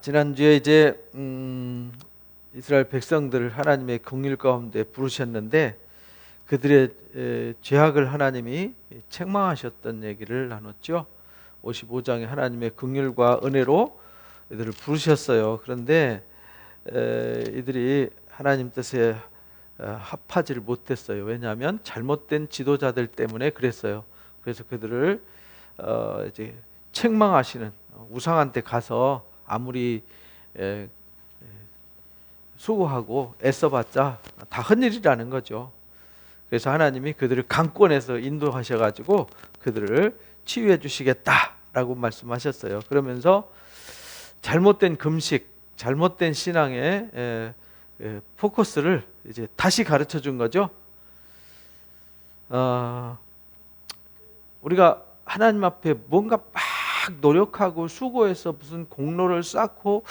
지난주에 이제 이스라엘 백성들을 하나님의 긍휼 가운데 부르셨는데 그들의 죄악을 하나님이 책망하셨던 얘기를 나눴죠. 55장에 하나님의 긍휼과 은혜로 이들을 부르셨어요. 그런데 이들이 하나님 뜻에 합하지를 못했어요. 왜냐하면 잘못된 지도자들 때문에 그랬어요. 그래서 그들을 이제 책망하시는 우상한테 가서 아무리 수고하고 애써봤자 다 헛일이라는 거죠. 그래서 하나님이 그들을 강권해서 인도하셔가지고 그들을 치유해 주시겠다라고 말씀하셨어요. 그러면서 잘못된 금식, 잘못된 신앙의 포커스를 이제 다시 가르쳐 준 거죠. 우리가 하나님 앞에 뭔가 막 노력하고 수고해서 무슨 공로를 쌓고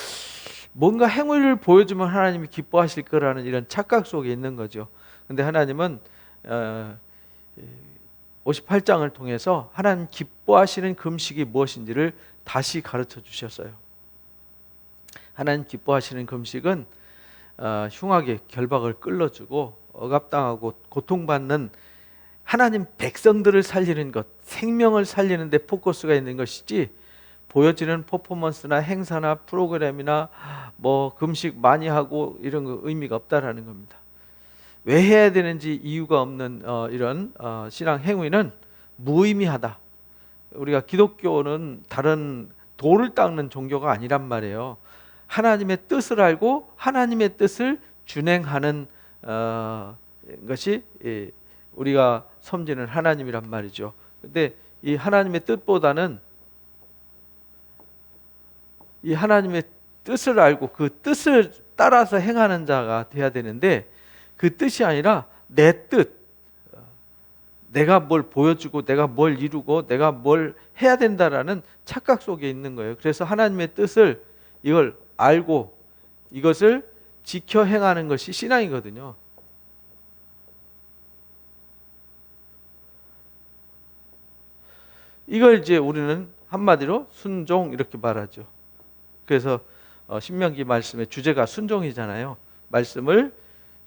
뭔가 행위를 보여주면 하나님이 기뻐하실 거라는 이런 착각 속에 있는 거죠. 근데 하나님은 58장을 통해서 하나님 기뻐하시는 금식이 무엇인지를 다시 가르쳐 주셨어요. 하나님 기뻐하시는 금식은 흉악의 결박을 끌어주고 억압당하고 고통받는 하나님 백성들을 살리는 것, 생명을 살리는 데 포커스가 있는 것이지 보여지는 퍼포먼스나 행사나 프로그램이나 뭐 금식 많이 하고 이런 거 의미가 없다라는 겁니다. 왜 해야 되는지 이유가 없는 이런 신앙 행위는 무의미하다. 우리가 기독교는 다른 돌을 닦는 종교가 아니란 말이에요. 하나님의 뜻을 알고 하나님의 뜻을 준행하는 것이 우리가 섬기는 하나님이란 말이죠. 근데 이 하나님의 뜻보다는 이 하나님의 뜻을 알고 그 뜻을 따라서 행하는 자가 돼야 되는데 그 뜻이 아니라 내 뜻, 내가 뭘 보여주고 내가 뭘 이루고 내가 뭘 해야 된다라는 착각 속에 있는 거예요. 그래서 하나님의 뜻을 이걸 알고 이것을 지켜 행하는 것이 신앙이거든요. 이걸 이제 우리는 한마디로 순종 이렇게 말하죠. 그래서 신명기 말씀의 주제가 순종이잖아요. 말씀을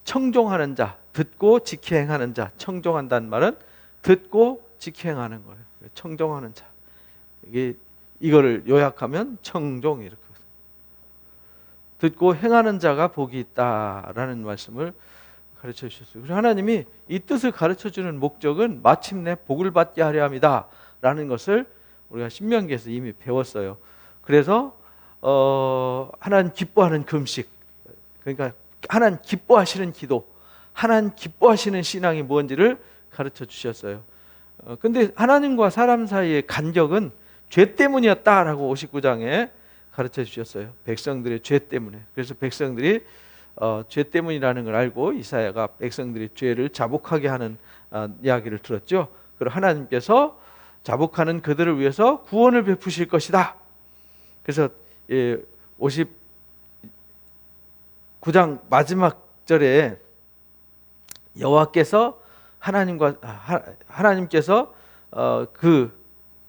청종하는 자, 듣고 지켜 행하는 자. 청종한다는 말은 듣고 지켜 행하는 거예요. 청종하는 자. 이거를 요약하면 청종 이렇게. 듣고 행하는 자가 복이 있다라는 말씀을 가르쳐 주셨어요. 그래서 하나님이 이 뜻을 가르쳐 주는 목적은 마침내 복을 받게 하려 함이다 라는 것을 우리가 신명기에서 이미 배웠어요. 그래서 하나님 기뻐하는 금식, 그러니까 하나님 기뻐하시는 기도, 하나님 기뻐하시는 신앙이 뭔지를 가르쳐 주셨어요. 근데 하나님과 사람 사이의 간격은 죄 때문이었다라고 59장에 가르쳐 주셨어요. 백성들의 죄 때문에. 그래서 백성들이 죄 때문이라는 걸 알고 이사야가 백성들의 죄를 자복하게 하는 이야기를 들었죠. 그리고 하나님께서 자복하는 그들을 위해서 구원을 베푸실 것이다. 그래서 59장 마지막 절에 여호와께서 하나님께서 그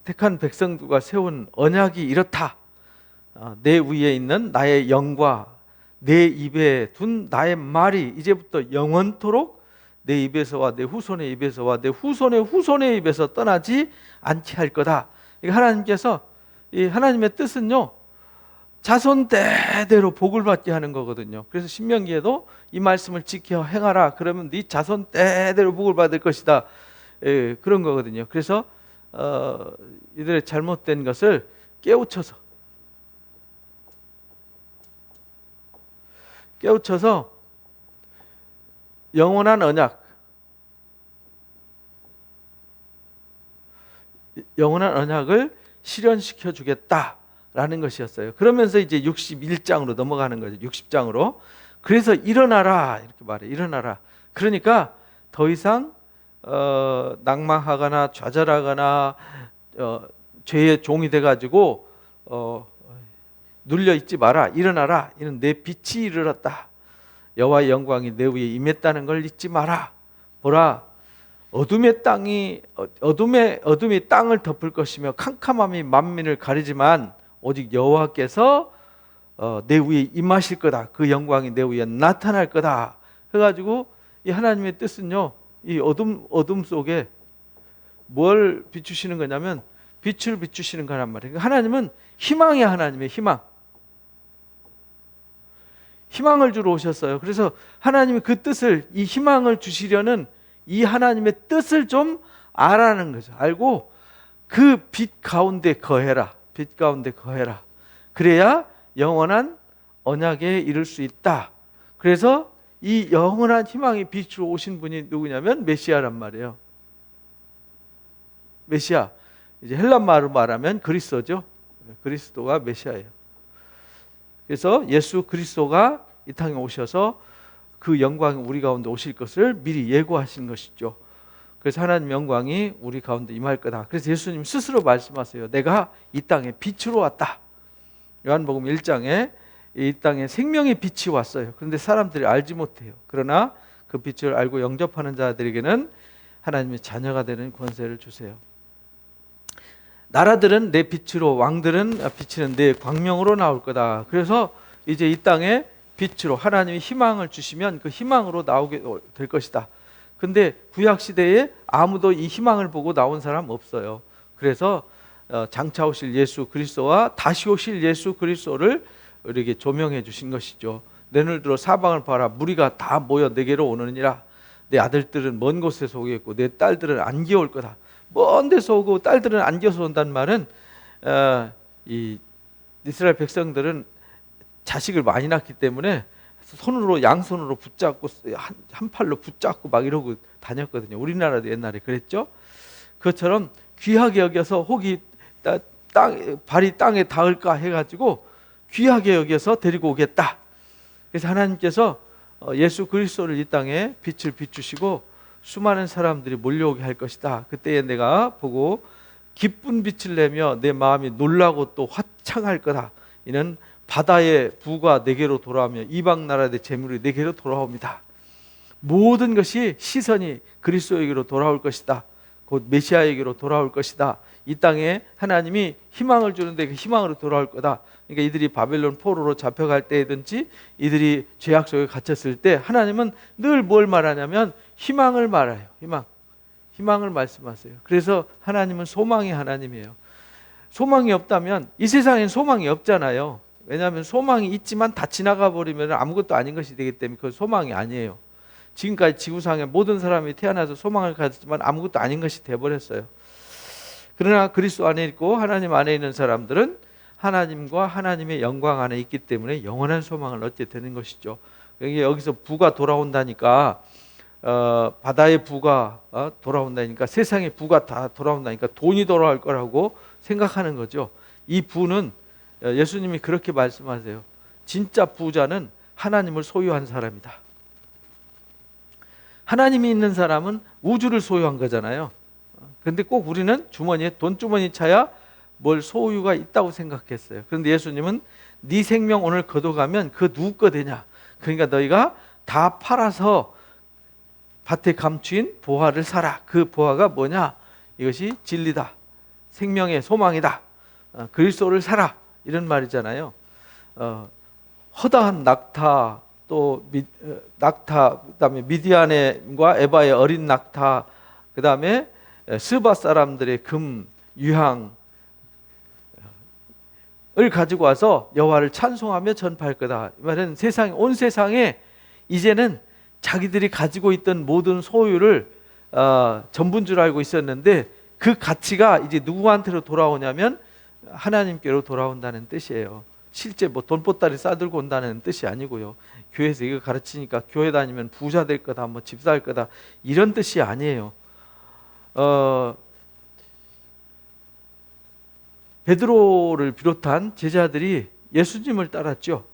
택한 백성들과 세운 언약이 이렇다. 내 위에 있는 나의 영과 내 입에 둔 나의 말이 이제부터 영원토록 내 입에서와 내 후손의 입에서와 내 후손의 후손의 입에서 떠나지 않게 할 거다. 하나님께서 이 하나님의 뜻은요, 자손 때대로 복을 받게 하는 거거든요. 그래서 신명기에도 이 말씀을 지켜 행하라. 그러면 네 자손 때대로 복을 받을 것이다. 그런 거거든요. 그래서 이들의 잘못된 것을 깨우쳐서 영원한 언약을 실현시켜 주겠다라는 것이었어요. 그러면서 이제 61장으로 넘어가는 거죠. 60장으로. 그래서 일어나라 이렇게 말해. 일어나라. 그러니까 더 이상 낭망하거나 좌절하거나 죄의 종이 돼가지고 눌려 있지 마라. 일어나라. 이는 내 빛이 이르렀다. 여호와의 영광이 내 위에 임했다는 걸 잊지 마라. 보라, 어둠이 땅을 덮을 것이며 캄캄함이 만민을 가리지만 오직 여호와께서 내 위에 임하실 거다. 그 영광이 내 위에 나타날 거다. 해가지고 이 하나님의 뜻은요, 이 어둠 속에 뭘 비추시는 거냐면 빛을 비추시는 거란 말이에요. 하나님은 희망의 하나님이에요. 희망을 주러 오셨어요. 그래서 하나님이 그 뜻을, 이 희망을 주시려는 이 하나님의 뜻을 좀 알아는 거죠. 알고 그 빛 가운데 거해라. 빛 가운데 거해라. 그래야 영원한 언약에 이를 수 있다. 그래서 이 영원한 희망의 빛으로 오신 분이 누구냐면 메시아란 말이에요. 메시아. 이제 헬란말로 말하면 그리스도죠. 그리스도가 메시아예요. 그래서 예수 그리스도가 이 땅에 오셔서 그 영광이 우리 가운데 오실 것을 미리 예고하신 것이죠. 그래서 하나님 영광이 우리 가운데 임할 거다. 그래서 예수님 스스로 말씀하세요. 내가 이 땅에 빛으로 왔다. 요한복음 1장에 이 땅에 생명의 빛이 왔어요. 그런데 사람들이 알지 못해요. 그러나 그 빛을 알고 영접하는 자들에게는 하나님의 자녀가 되는 권세를 주세요. 나라들은 내 빛으로, 왕들은 비치는 내 광명으로 나올 거다. 그래서 이제 이 땅에 빛으로 하나님이 희망을 주시면 그 희망으로 나오게 될 것이다. 근데 구약 시대에 아무도 이 희망을 보고 나온 사람 없어요. 그래서 장차 오실 예수 그리스도와 다시 오실 예수 그리스도를 우리에게 조명해 주신 것이죠. 내 눈을 들어 사방을 봐라. 무리가 다 모여 내게로 오느니라. 내 아들들은 먼 곳에서 오겠고 내 딸들은 안겨올 거다. 먼 데서 오고 딸들은 안겨서 온다는 말은 이 이스라엘 백성들은 자식을 많이 낳기 때문에 손으로, 양손으로 붙잡고 한 팔로 붙잡고 막 이러고 다녔거든요. 우리나라도 옛날에 그랬죠. 그것처럼 귀하게 여겨서 혹이 발이 땅에 닿을까 해가지고 귀하게 여겨서 데리고 오겠다. 그래서 하나님께서 예수 그리스도를 이 땅에 빛을 비추시고 수많은 사람들이 몰려오게 할 것이다. 그때에 내가 보고 기쁜 빛을 내며 내 마음이 놀라고 또 화창할 거다. 이는 바다의 부가 내게로 돌아오며 이방 나라의 재물이 내게로 돌아옵니다. 모든 것이 시선이 그리스도에게로 돌아올 것이다. 곧 메시아에게로 돌아올 것이다. 이 땅에 하나님이 희망을 주는데 그 희망으로 돌아올 거다. 그러니까 이들이 바벨론 포로로 잡혀갈 때든지 이들이 죄악 속에 갇혔을 때 하나님은 늘 뭘 말하냐면 희망을 말해요. 희망을 말씀하세요. 그래서 하나님은 소망의 하나님이에요. 소망이 없다면 이 세상엔 소망이 없잖아요. 왜냐하면 소망이 있지만 다 지나가 버리면 아무것도 아닌 것이 되기 때문에 그건 소망이 아니에요. 지금까지 지구상의 모든 사람이 태어나서 소망을 가졌지만 아무것도 아닌 것이 되어버렸어요. 그러나 그리스도 안에 있고 하나님 안에 있는 사람들은 하나님과 하나님의 영광 안에 있기 때문에 영원한 소망을 얻게 되는 것이죠. 여기서 부가 돌아온다니까 바다의 부가 돌아온다니까 세상의 부가 다 돌아온다니까 돈이 돌아올 거라고 생각하는 거죠. 이 부는 예수님이 그렇게 말씀하세요. 진짜 부자는 하나님을 소유한 사람이다. 하나님이 있는 사람은 우주를 소유한 거잖아요. 그런데 꼭 우리는 돈주머니 차야 뭘 소유가 있다고 생각했어요. 그런데 예수님은 네 생명 오늘 거둬가면 그 누구 거 되냐? 그러니까 너희가 다 팔아서 밭에 감추인 보화를 사라. 그 보화가 뭐냐? 이것이 진리다. 생명의 소망이다. 그리스도를 사라. 이런 말이잖아요. 허다한 낙타, 또 낙타, 그다음에 미디안과 에바의 어린 낙타, 그다음에 스바 사람들의 금, 유향 을 가지고 와서 여호와를 찬송하며 전파할 거다. 이 말은 온 세상에 이제는 자기들이 가지고 있던 모든 소유를 전부인 줄 알고 있었는데 그 가치가 이제 누구한테로 돌아오냐면 하나님께로 돌아온다는 뜻이에요. 실제 뭐 돈보따리 싸들고 온다는 뜻이 아니고요. 교회에서 이거 가르치니까 교회 다니면 부자 될 거다, 뭐 집 살 거다, 이런 뜻이 아니에요. 베드로를 비롯한 제자들이 예수님을 따랐죠.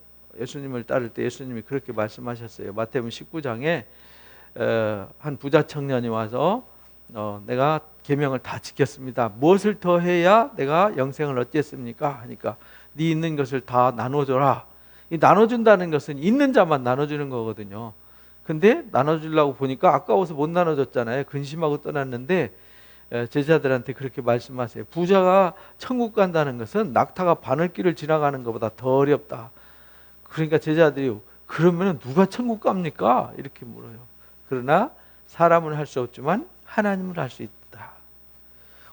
예수님을 따를 때 예수님이 그렇게 말씀하셨어요. 마태복음 19장에 한 부자 청년이 와서 내가 계명을 다 지켰습니다. 무엇을 더 해야 내가 영생을 얻겠습니까? 하니까 네 있는 것을 다 나눠줘라. 이 나눠준다는 것은 있는 자만 나눠주는 거거든요. 근데 나눠주려고 보니까 아까워서 못 나눠줬잖아요. 근심하고 떠났는데 제자들한테 그렇게 말씀하세요. 부자가 천국 간다는 것은 낙타가 바늘길을 지나가는 것보다 더 어렵다. 그러니까 제자들이 그러면 누가 천국 갑니까? 이렇게 물어요. 그러나 사람은 할 수 없지만 하나님은 할 수 있다.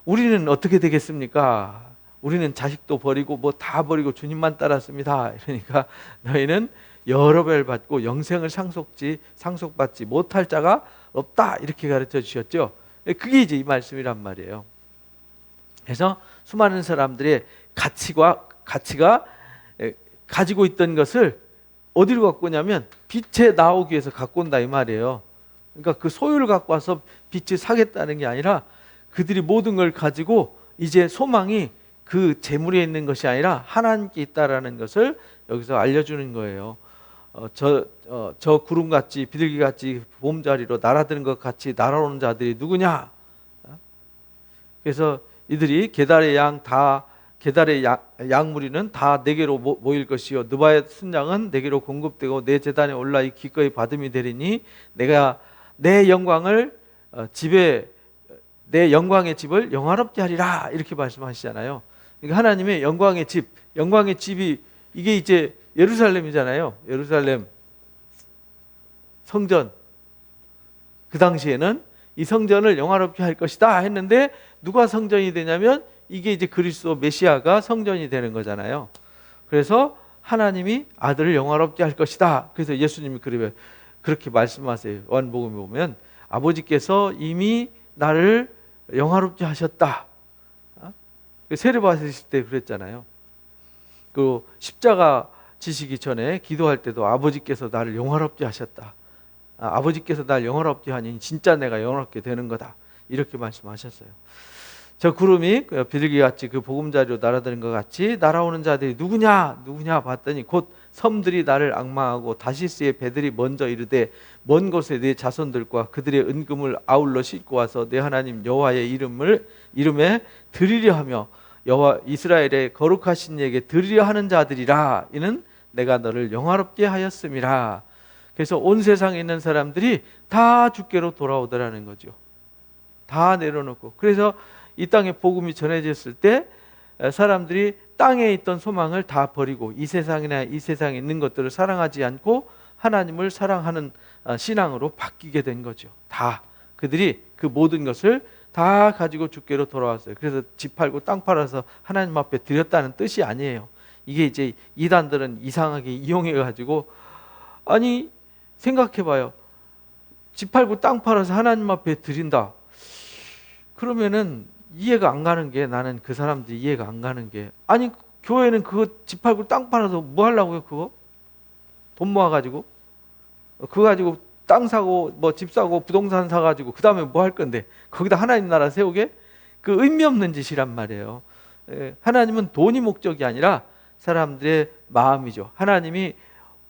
우리는 어떻게 되겠습니까? 우리는 자식도 버리고 뭐 다 버리고 주님만 따랐습니다. 그러니까 너희는 여러 배를 받고 영생을 상속받지 못할 자가 없다. 이렇게 가르쳐 주셨죠. 그게 이제 이 말씀이란 말이에요. 그래서 수많은 사람들의 가치가 가지고 있던 것을 어디로 갖고 오냐면 빛에 나오기 위해서 갖고 온다 이 말이에요. 그러니까 그 소유를 갖고 와서 빛을 사겠다는 게 아니라 그들이 모든 걸 가지고 이제 소망이 그 재물에 있는 것이 아니라 하나님께 있다라는 것을 여기서 알려주는 거예요. 저 구름같이 비둘기같이 보금자리로 날아드는 것 같이 날아오는 자들이 누구냐? 그래서 이들이 게달의 양무리는 다 내게로 모일 것이요 느바의 순양은 내게로 공급되고 내 제단에 올라 이 기꺼이 받음이 되리니 내가 내 영광의 집을 영화롭게 하리라 이렇게 말씀하시잖아요. 그러니까 하나님의 영광의 집이 이게 이제 예루살렘이잖아요. 예루살렘 성전. 그 당시에는 이 성전을 영화롭게 할 것이다 했는데 누가 성전이 되냐면 이게 이제 그리스도 메시아가 성전이 되는 거잖아요. 그래서 하나님이 아들을 영화롭게 할 것이다. 그래서 예수님이 그렇게 말씀하세요. 요한복음에 보면 아버지께서 이미 나를 영화롭게 하셨다. 세례 받으실 때 그랬잖아요. 그 십자가 지시기 전에 기도할 때도 아버지께서 나를 영화롭게 하셨다. 아버지께서 나를 영화롭게 하니 진짜 내가 영화롭게 되는 거다. 이렇게 말씀하셨어요. 저 구름이 비둘기같이 그 보금자리로 날아드는 것 같이 날아오는 자들이 누구냐 봤더니 곧 섬들이 나를 앙망하고 다시스의 배들이 먼저 이르되 먼 곳에 내 자손들과 그들의 은금을 아울러 싣고 와서 내 하나님 여호와의 이름에 드리려 하며 여호와 이스라엘의 거룩하신 이에게 드리려 하는 자들이라. 이는 내가 너를 영화롭게 하였음이라. 그래서 온 세상에 있는 사람들이 다 주께로 돌아오더라는 거죠. 다 내려놓고. 그래서 이 땅에 복음이 전해졌을 때 사람들이 땅에 있던 소망을 다 버리고 이 세상에 있는 것들을 사랑하지 않고 하나님을 사랑하는 신앙으로 바뀌게 된 거죠. 다 그들이 그 모든 것을 다 가지고 주께로 돌아왔어요. 그래서 집 팔고 땅 팔아서 하나님 앞에 드렸다는 뜻이 아니에요. 이게 이제 이단들은 이상하게 이용해 가지고 아니 생각해봐요. 집 팔고 땅 팔아서 하나님 앞에 드린다. 그러면은 이해가 안 가는 게, 나는 그 사람들이 이해가 안 가는 게, 아니 교회는 그거 집 팔고 땅 팔아서 뭐 하려고요? 그거 돈 모아가지고 그거 가지고 땅 사고 뭐 집 사고 부동산 사가지고 그 다음에 뭐 할 건데 거기다 하나님 나라 세우게? 그 의미 없는 짓이란 말이에요. 하나님은 돈이 목적이 아니라 사람들의 마음이죠. 하나님이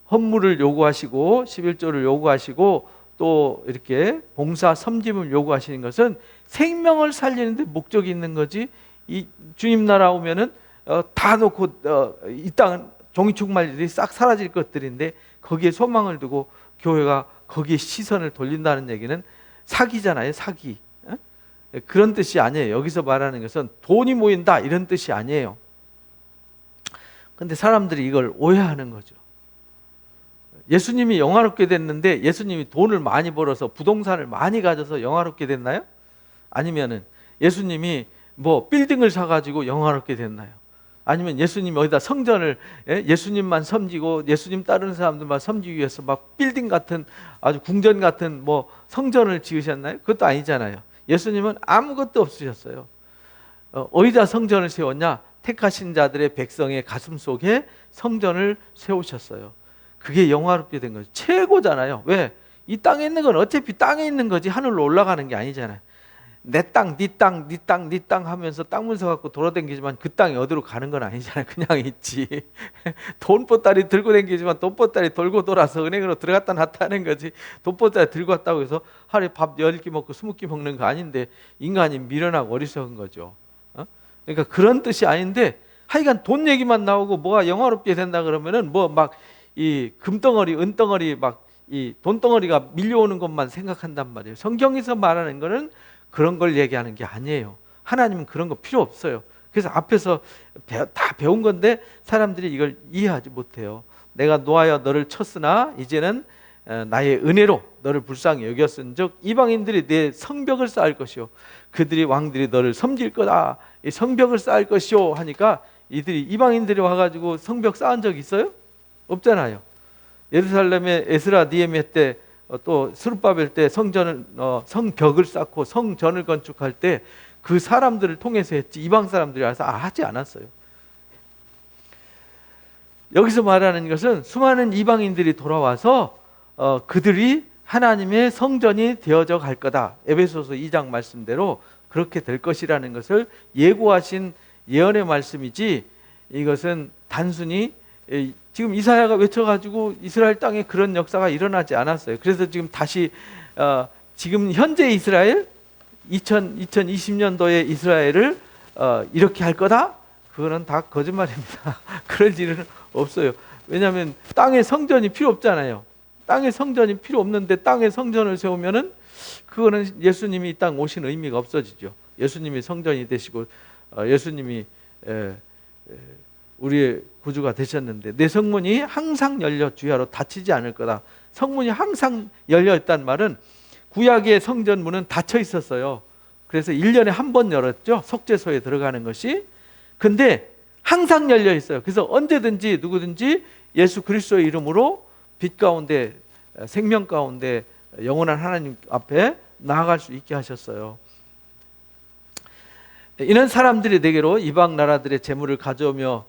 헌물을 요구하시고 11조를 요구하시고 또 이렇게 봉사 섬김을 요구하시는 것은 생명을 살리는 데 목적이 있는 거지. 이 주님 나라 오면은 다 놓고 이 땅은 종이축말들이 싹 사라질 것들인데 거기에 소망을 두고 교회가 거기에 시선을 돌린다는 얘기는 사기잖아요. 사기. 그런 뜻이 아니에요. 여기서 말하는 것은 돈이 모인다 이런 뜻이 아니에요. 근데 사람들이 이걸 오해하는 거죠. 예수님이 영화롭게 됐는데 예수님이 돈을 많이 벌어서 부동산을 많이 가져서 영화롭게 됐나요? 아니면은 예수님이 뭐 빌딩을 사가지고 영화롭게 됐나요? 아니면 예수님이 어디다 성전을 예수님만 섬기고 예수님 따르는 사람들만 섬기기 위해서 막 빌딩 같은 아주 궁전 같은 뭐 성전을 지으셨나요? 그것도 아니잖아요. 예수님은 아무것도 없으셨어요. 어디다 성전을 세웠냐? 택하신 자들의 백성의 가슴 속에 성전을 세우셨어요. 그게 영화롭게 된 거죠. 최고잖아요. 왜? 이 땅에 있는 건 어차피 땅에 있는 거지 하늘로 올라가는 게 아니잖아요. 내 땅, 네 땅, 네 땅, 네 땅 하면서 땅 문서 갖고 돌아다니지만 그 땅이 어디로 가는 건 아니잖아요. 그냥 있지. 돈보따리 들고 다니지만 돈보따리 돌고 돌아서 은행으로 들어갔다 놨다 하는 거지. 돈보따리 들고 왔다고 해서 하루에 밥 10끼 먹고 20끼 먹는 거 아닌데 인간이 미련하고 어리석은 거죠. 그러니까 그런 뜻이 아닌데 하여간 돈 얘기만 나오고 뭐가 영화롭게 된다 그러면은 뭐 막 이 금덩어리, 은덩어리 막 이 돈덩어리가 밀려오는 것만 생각한단 말이에요. 성경에서 말하는 거는 그런 걸 얘기하는 게 아니에요. 하나님은 그런 거 필요 없어요. 그래서 앞에서 다 배운 건데 사람들이 이걸 이해하지 못해요. 내가 노하여 너를 쳤으나 이제는 나의 은혜로 너를 불쌍히 여겼은즉 이방인들이 내 성벽을 쌓을 것이요 그들이 왕들이 너를 섬길 거다. 이 성벽을 쌓을 것이요 하니까 이방인들이 와가지고 성벽 쌓은 적 있어요? 없잖아요. 예루살렘에 에스라 니에미아 때 또 스룹바벨 때 성벽을 쌓고 성전을 건축할 때 그 사람들을 통해서 했지 이방 사람들이 와서 하지 않았어요. 여기서 말하는 것은 수많은 이방인들이 돌아와서 그들이 하나님의 성전이 되어져 갈 거다. 에베소서 2장 말씀대로 그렇게 될 것이라는 것을 예고하신 예언의 말씀이지, 이것은 단순히 지금 이사야가 외쳐가지고 이스라엘 땅에 그런 역사가 일어나지 않았어요. 그래서 지금 다시 지금 현재 이스라엘 2020년도의 이스라엘을 이렇게 할 거다? 그거는 다 거짓말입니다. 그럴 일은 없어요. 왜냐하면 땅에 성전이 필요 없잖아요. 땅에 성전이 필요 없는데 땅에 성전을 세우면은 그거는 예수님이 이 땅 오신 의미가 없어지죠. 예수님이 성전이 되시고 예수님이 우리의 구주가 되셨는데 내 성문이 항상 열려 주야로 닫히지 않을 거다. 성문이 항상 열려 있다는 말은 구약의 성전 문은 닫혀 있었어요. 그래서 1년에 한 번 열었죠. 속죄소에 들어가는 것이. 근데 항상 열려 있어요. 그래서 언제든지 누구든지 예수 그리스도의 이름으로 빛 가운데 생명 가운데 영원한 하나님 앞에 나아갈 수 있게 하셨어요. 이런 사람들이 내게로 이방 나라들의 재물을 가져오며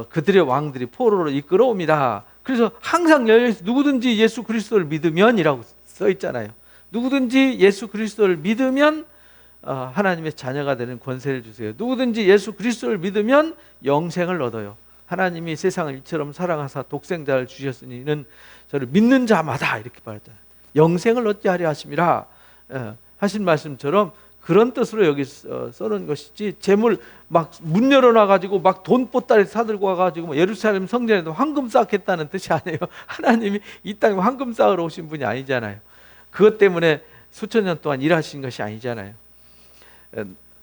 그들의 왕들이 포로로 이끌어옵니다. 그래서 항상 열려있어. 누구든지 예수 그리스도를 믿으면이라고 써 있잖아요. 누구든지 예수 그리스도를 믿으면 하나님의 자녀가 되는 권세를 주세요. 누구든지 예수 그리스도를 믿으면 영생을 얻어요. 하나님이 세상을 이처럼 사랑하사 독생자를 주셨으니 이는 저를 믿는 자마다 이렇게 말했잖아요. 영생을 얻게 하려 하심이라 하신 말씀처럼 그런 뜻으로 여기 써놓은 것이지, 재물 막 문 열어놔가지고 막 돈 보따리 사들고 와가지고 예루살렘 성전에도 황금 쌓겠다는 뜻이 아니에요. 하나님이 이 땅에 황금 쌓으러 오신 분이 아니잖아요. 그것 때문에 수천 년 동안 일하신 것이 아니잖아요.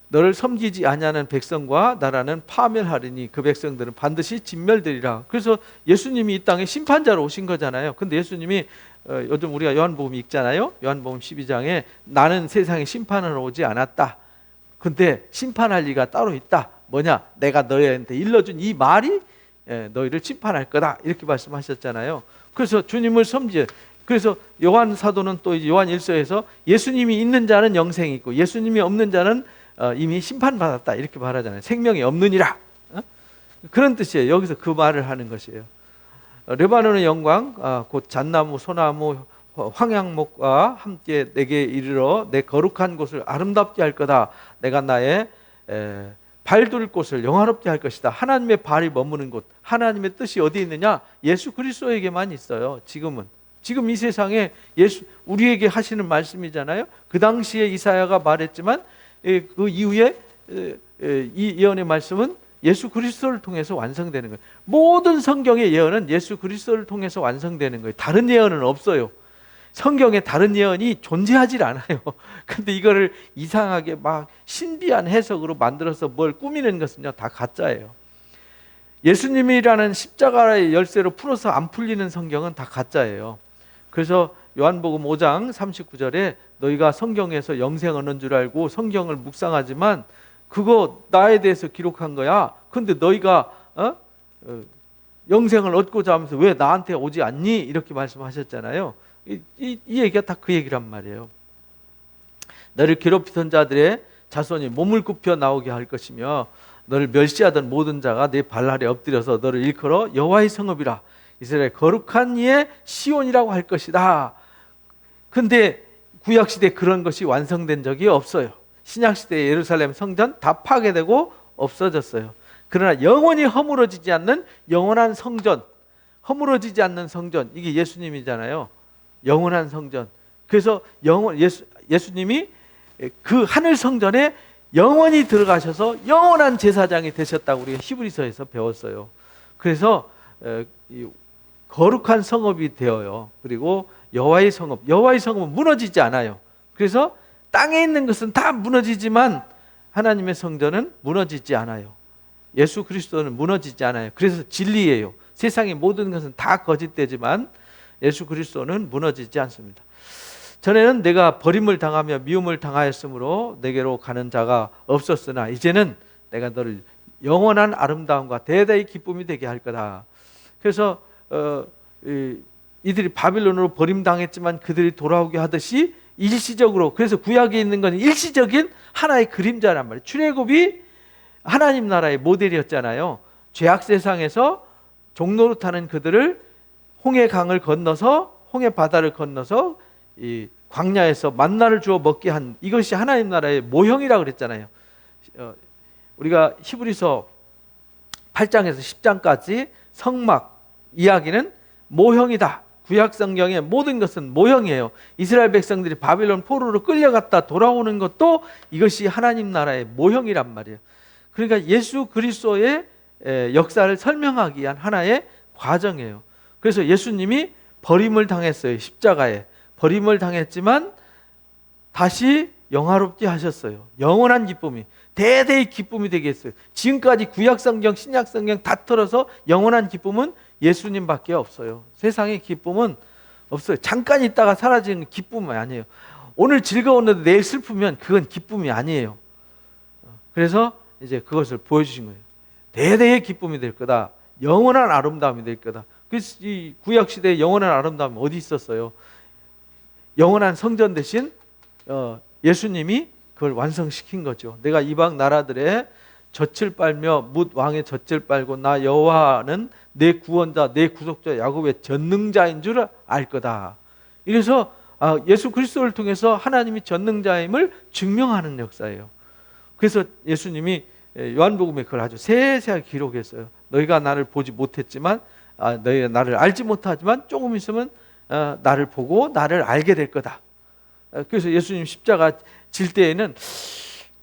너를 섬기지 아니하는 백성과 나라는 파멸하리니 그 백성들은 반드시 진멸되리라. 그래서 예수님이 이 땅에 심판자로 오신 거잖아요. 근데 예수님이 요즘 우리가 요한복음 읽잖아요. 요한복음 12장에 나는 세상에 심판하러 오지 않았다. 근데 심판할 리가 따로 있다. 뭐냐? 내가 너희한테 일러준 이 말이 너희를 심판할 거다. 이렇게 말씀하셨잖아요. 그래서 주님을 섬기죠. 그래서 요한 사도는 또 요한 1서에서 예수님이 있는 자는 영생이 있고 예수님이 없는 자는 이미 심판받았다 이렇게 말하잖아요. 생명이 없느니라. 그런 뜻이에요. 여기서 그 말을 하는 것이에요. 르바논의 영광 곧 잣나무 소나무 황양목과 함께 내게 이르러 내 거룩한 곳을 아름답게 할 거다. 내가 나의 발둘 곳을 영화롭게 할 것이다. 하나님의 발이 머무는 곳, 하나님의 뜻이 어디 있느냐? 예수 그리스도에게만 있어요. 지금 이 세상에 우리에게 하시는 말씀이잖아요. 그 당시에 이사야가 말했지만 그 이후에 이 예언의 말씀은 예수 그리스도를 통해서 완성되는 거예요. 모든 성경의 예언은 예수 그리스도를 통해서 완성되는 거예요. 다른 예언은 없어요. 성경에 다른 예언이 존재하질 않아요. 근데 이거를 이상하게 막 신비한 해석으로 만들어서 뭘 꾸미는 것은요, 다 가짜예요. 예수님이라는 십자가의 열쇠로 풀어서 안 풀리는 성경은 다 가짜예요. 그래서 요한복음 5장 39절에 너희가 성경에서 영생 얻는 줄 알고 성경을 묵상하지만 그거 나에 대해서 기록한 거야. 근데 너희가 영생을 얻고자 하면서 왜 나한테 오지 않니? 이렇게 말씀하셨잖아요. 이 얘기가 다 그 얘기란 말이에요. 너를 괴롭히던 자들의 자손이 몸을 굽혀 나오게 할 것이며 너를 멸시하던 모든 자가 네 발 아래 엎드려서 너를 일컬어 여호와의 성읍이라 이스라엘 거룩한 이의 시온이라고 할 것이다. 근데 구약시대에 그런 것이 완성된 적이 없어요. 신약시대의 예루살렘 성전 다 파괴되고 없어졌어요. 그러나 영원히 허물어지지 않는 영원한 성전, 허물어지지 않는 성전, 이게 예수님이잖아요. 영원한 성전. 그래서 예수님이 그 하늘 성전에 영원히 들어가셔서 영원한 제사장이 되셨다고 우리가 히브리서에서 배웠어요. 그래서 거룩한 성읍이 되어요. 그리고 여호와의 성읍은 무너지지 않아요. 그래서 땅에 있는 것은 다 무너지지만 하나님의 성전은 무너지지 않아요. 예수 그리스도는 무너지지 않아요. 그래서 진리예요. 세상의 모든 것은 다 거짓되지만 예수 그리스도는 무너지지 않습니다. 전에는 내가 버림을 당하며 미움을 당하였으므로 내게로 가는 자가 없었으나 이제는 내가 너를 영원한 아름다움과 대대의 기쁨이 되게 할 거다. 그래서 이들이 바빌론으로 버림당했지만 그들이 돌아오게 하듯이 일시적으로, 그래서 구약에 있는 건 일시적인 하나의 그림자란 말이에요. 출애굽이 하나님 나라의 모델이었잖아요. 죄악 세상에서 종로로 타는 그들을 홍해 강을 건너서, 홍해 바다를 건너서 이 광야에서 만나를 주어 먹게 한, 이것이 하나님 나라의 모형이라고 그랬잖아요. 우리가 히브리서 8장에서 10장까지 성막 이야기는 모형이다. 구약 성경의 모든 것은 모형이에요. 이스라엘 백성들이 바빌론 포로로 끌려갔다 돌아오는 것도 이것이 하나님 나라의 모형이란 말이에요. 그러니까 예수 그리스도의 역사를 설명하기 위한 하나의 과정이에요. 그래서 예수님이 버림을 당했어요. 십자가에 버림을 당했지만 다시 영화롭게 하셨어요. 영원한 기쁨이, 대대의 기쁨이 되게 했어요. 지금까지 구약 성경, 신약 성경 다 털어서 영원한 기쁨은 예수님밖에 없어요. 세상의 기쁨은 없어요. 잠깐 있다가 사라지는 기쁨이 아니에요. 오늘 즐거웠는데 내일 슬프면 그건 기쁨이 아니에요. 그래서 이제 그것을 보여주신 거예요. 대대의 기쁨이 될 거다. 영원한 아름다움이 될 거다. 그래서 이 구약 시대에 영원한 아름다움이 어디 있었어요? 영원한 성전 대신 예수님이 그걸 완성시킨 거죠. 내가 이방 나라들의 젖을 빨며 뭇 왕의 젖을 빨고 나 여호와는 내 구원자, 내 구속자 야곱의 전능자인 줄 알 거다. 이래서 예수 그리스도를 통해서 하나님이 전능자임을 증명하는 역사예요. 그래서 예수님이 요한복음에 그걸 아주 세세하게 기록했어요. 너희가 나를 보지 못했지만, 너희가 나를 알지 못하지만 조금 있으면 나를 보고 나를 알게 될 거다. 그래서 예수님 십자가 질 때에는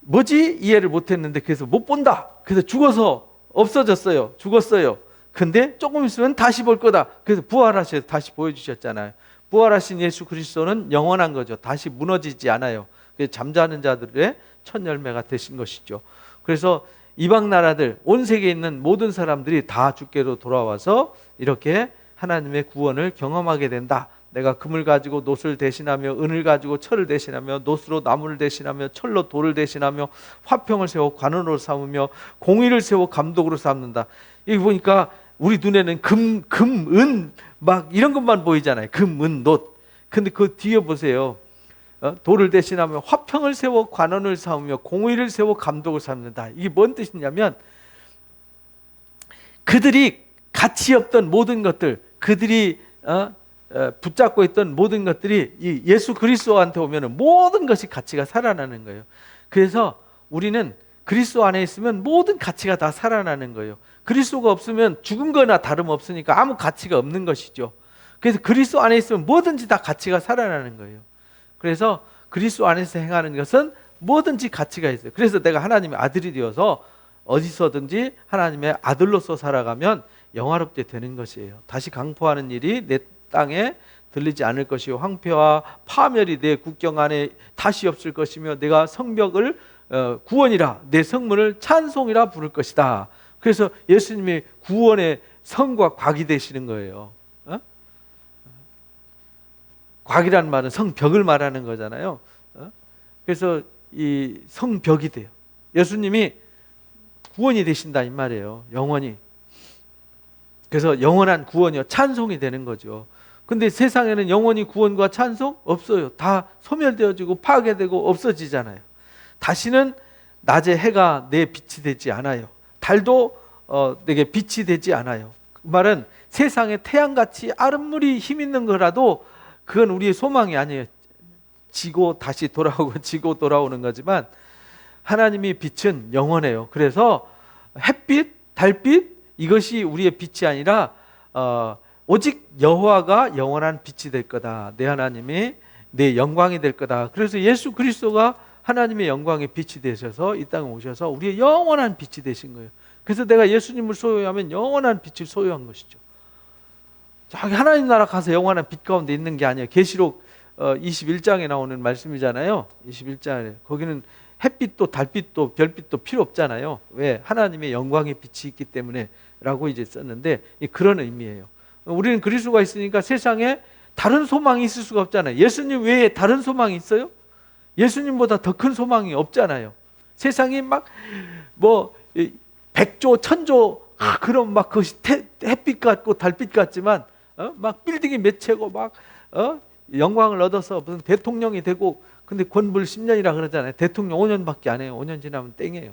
뭐지? 이해를 못했는데 그래서 못 본다. 그래서 죽어서 없어졌어요. 죽었어요. 근데 조금 있으면 다시 볼 거다. 그래서 부활하셔서 다시 보여주셨잖아요. 부활하신 예수 그리스도는 영원한 거죠. 다시 무너지지 않아요. 그래서 잠자는 자들의 첫 열매가 되신 것이죠. 그래서 이방 나라들, 온 세계에 있는 모든 사람들이 다 주께로 돌아와서 이렇게 하나님의 구원을 경험하게 된다. 내가 금을 가지고 놋을 대신하며 은을 가지고 철을 대신하며 놋으로 나무를 대신하며 철로 돌을 대신하며 화평을 세워 관원으로 삼으며 공의를 세워 감독으로 삼는다. 여기 보니까 우리 눈에는 금, 은 막 이런 것만 보이잖아요. 금, 은, 놋. 근데 그 뒤에 보세요. 돌을 대신하며 화평을 세워 관원을 삼으며 공의를 세워 감독을 삼는다. 이게 뭔 뜻이냐면 그들이 가치 없던 모든 것들, 그들이 붙잡고 있던 모든 것들이 이 예수 그리스도한테 오면 모든 것이 가치가 살아나는 거예요. 그래서 우리는 그리스도 안에 있으면 모든 가치가 다 살아나는 거예요. 그리스도가 없으면 죽은 거나 다름없으니까 아무 가치가 없는 것이죠. 그래서 그리스도 안에 있으면 뭐든지 다 가치가 살아나는 거예요. 그래서 그리스도 안에서 행하는 것은 뭐든지 가치가 있어요. 그래서 내가 하나님의 아들이 되어서 어디서든지 하나님의 아들로서 살아가면 영화롭게 되는 것이에요. 다시 강포하는 일이 내 땅에 들리지 않을 것이요 황폐와 파멸이 내 국경 안에 다시 없을 것이며 내가 성벽을 구원이라 내 성문을 찬송이라 부를 것이다. 그래서 예수님이 구원의 성과 곽이 되시는 거예요. 곽이라는 말은 성벽을 말하는 거잖아요. 그래서 이 성벽이 돼요. 예수님이 구원이 되신다 이 말이에요. 영원히. 그래서 영원한 구원이요 찬송이 되는 거죠. 근데 세상에는 영원히 구원과 찬송 없어요. 다 소멸되어지고 파괴되고 없어지잖아요. 다시는 낮에 해가 내 빛이 되지 않아요. 달도 내게 빛이 되지 않아요. 그 말은 세상에 태양같이 아름물이 힘 있는 거라도 그건 우리의 소망이 아니에요. 지고 다시 돌아오고 지고 돌아오는 거지만 하나님의 빛은 영원해요. 그래서 햇빛, 달빛 이것이 우리의 빛이 아니라 오직 여호와가 영원한 빛이 될 거다. 내 하나님이 내 영광이 될 거다. 그래서 예수 그리스도가 하나님의 영광의 빛이 되셔서 이 땅에 오셔서 우리의 영원한 빛이 되신 거예요. 그래서 내가 예수님을 소유하면 영원한 빛을 소유한 것이죠. 저기 하나님 나라 가서 영원한 빛 가운데 있는 게 아니에요. 계시록 21장에 나오는 말씀이잖아요. 21장에 거기는 햇빛도 달빛도 별빛도 필요 없잖아요. 왜? 하나님의 영광의 빛이 있기 때문에 라고 이제 썼는데 그런 의미예요. 우리는 그리스도가 있으니까 세상에 다른 소망이 있을 수가 없잖아요. 예수님 외에 다른 소망이 있어요? 예수님보다 더 큰 소망이 없잖아요. 세상이 막 뭐 백조 천조 그런 막 그것이 햇빛 같고 달빛 같지만 막 빌딩이 몇 채고 막 영광을 얻어서 무슨 대통령이 되고, 근데 권불 10년이라 그러잖아요. 대통령 5년밖에 안 해요. 5년 지나면 땡이에요.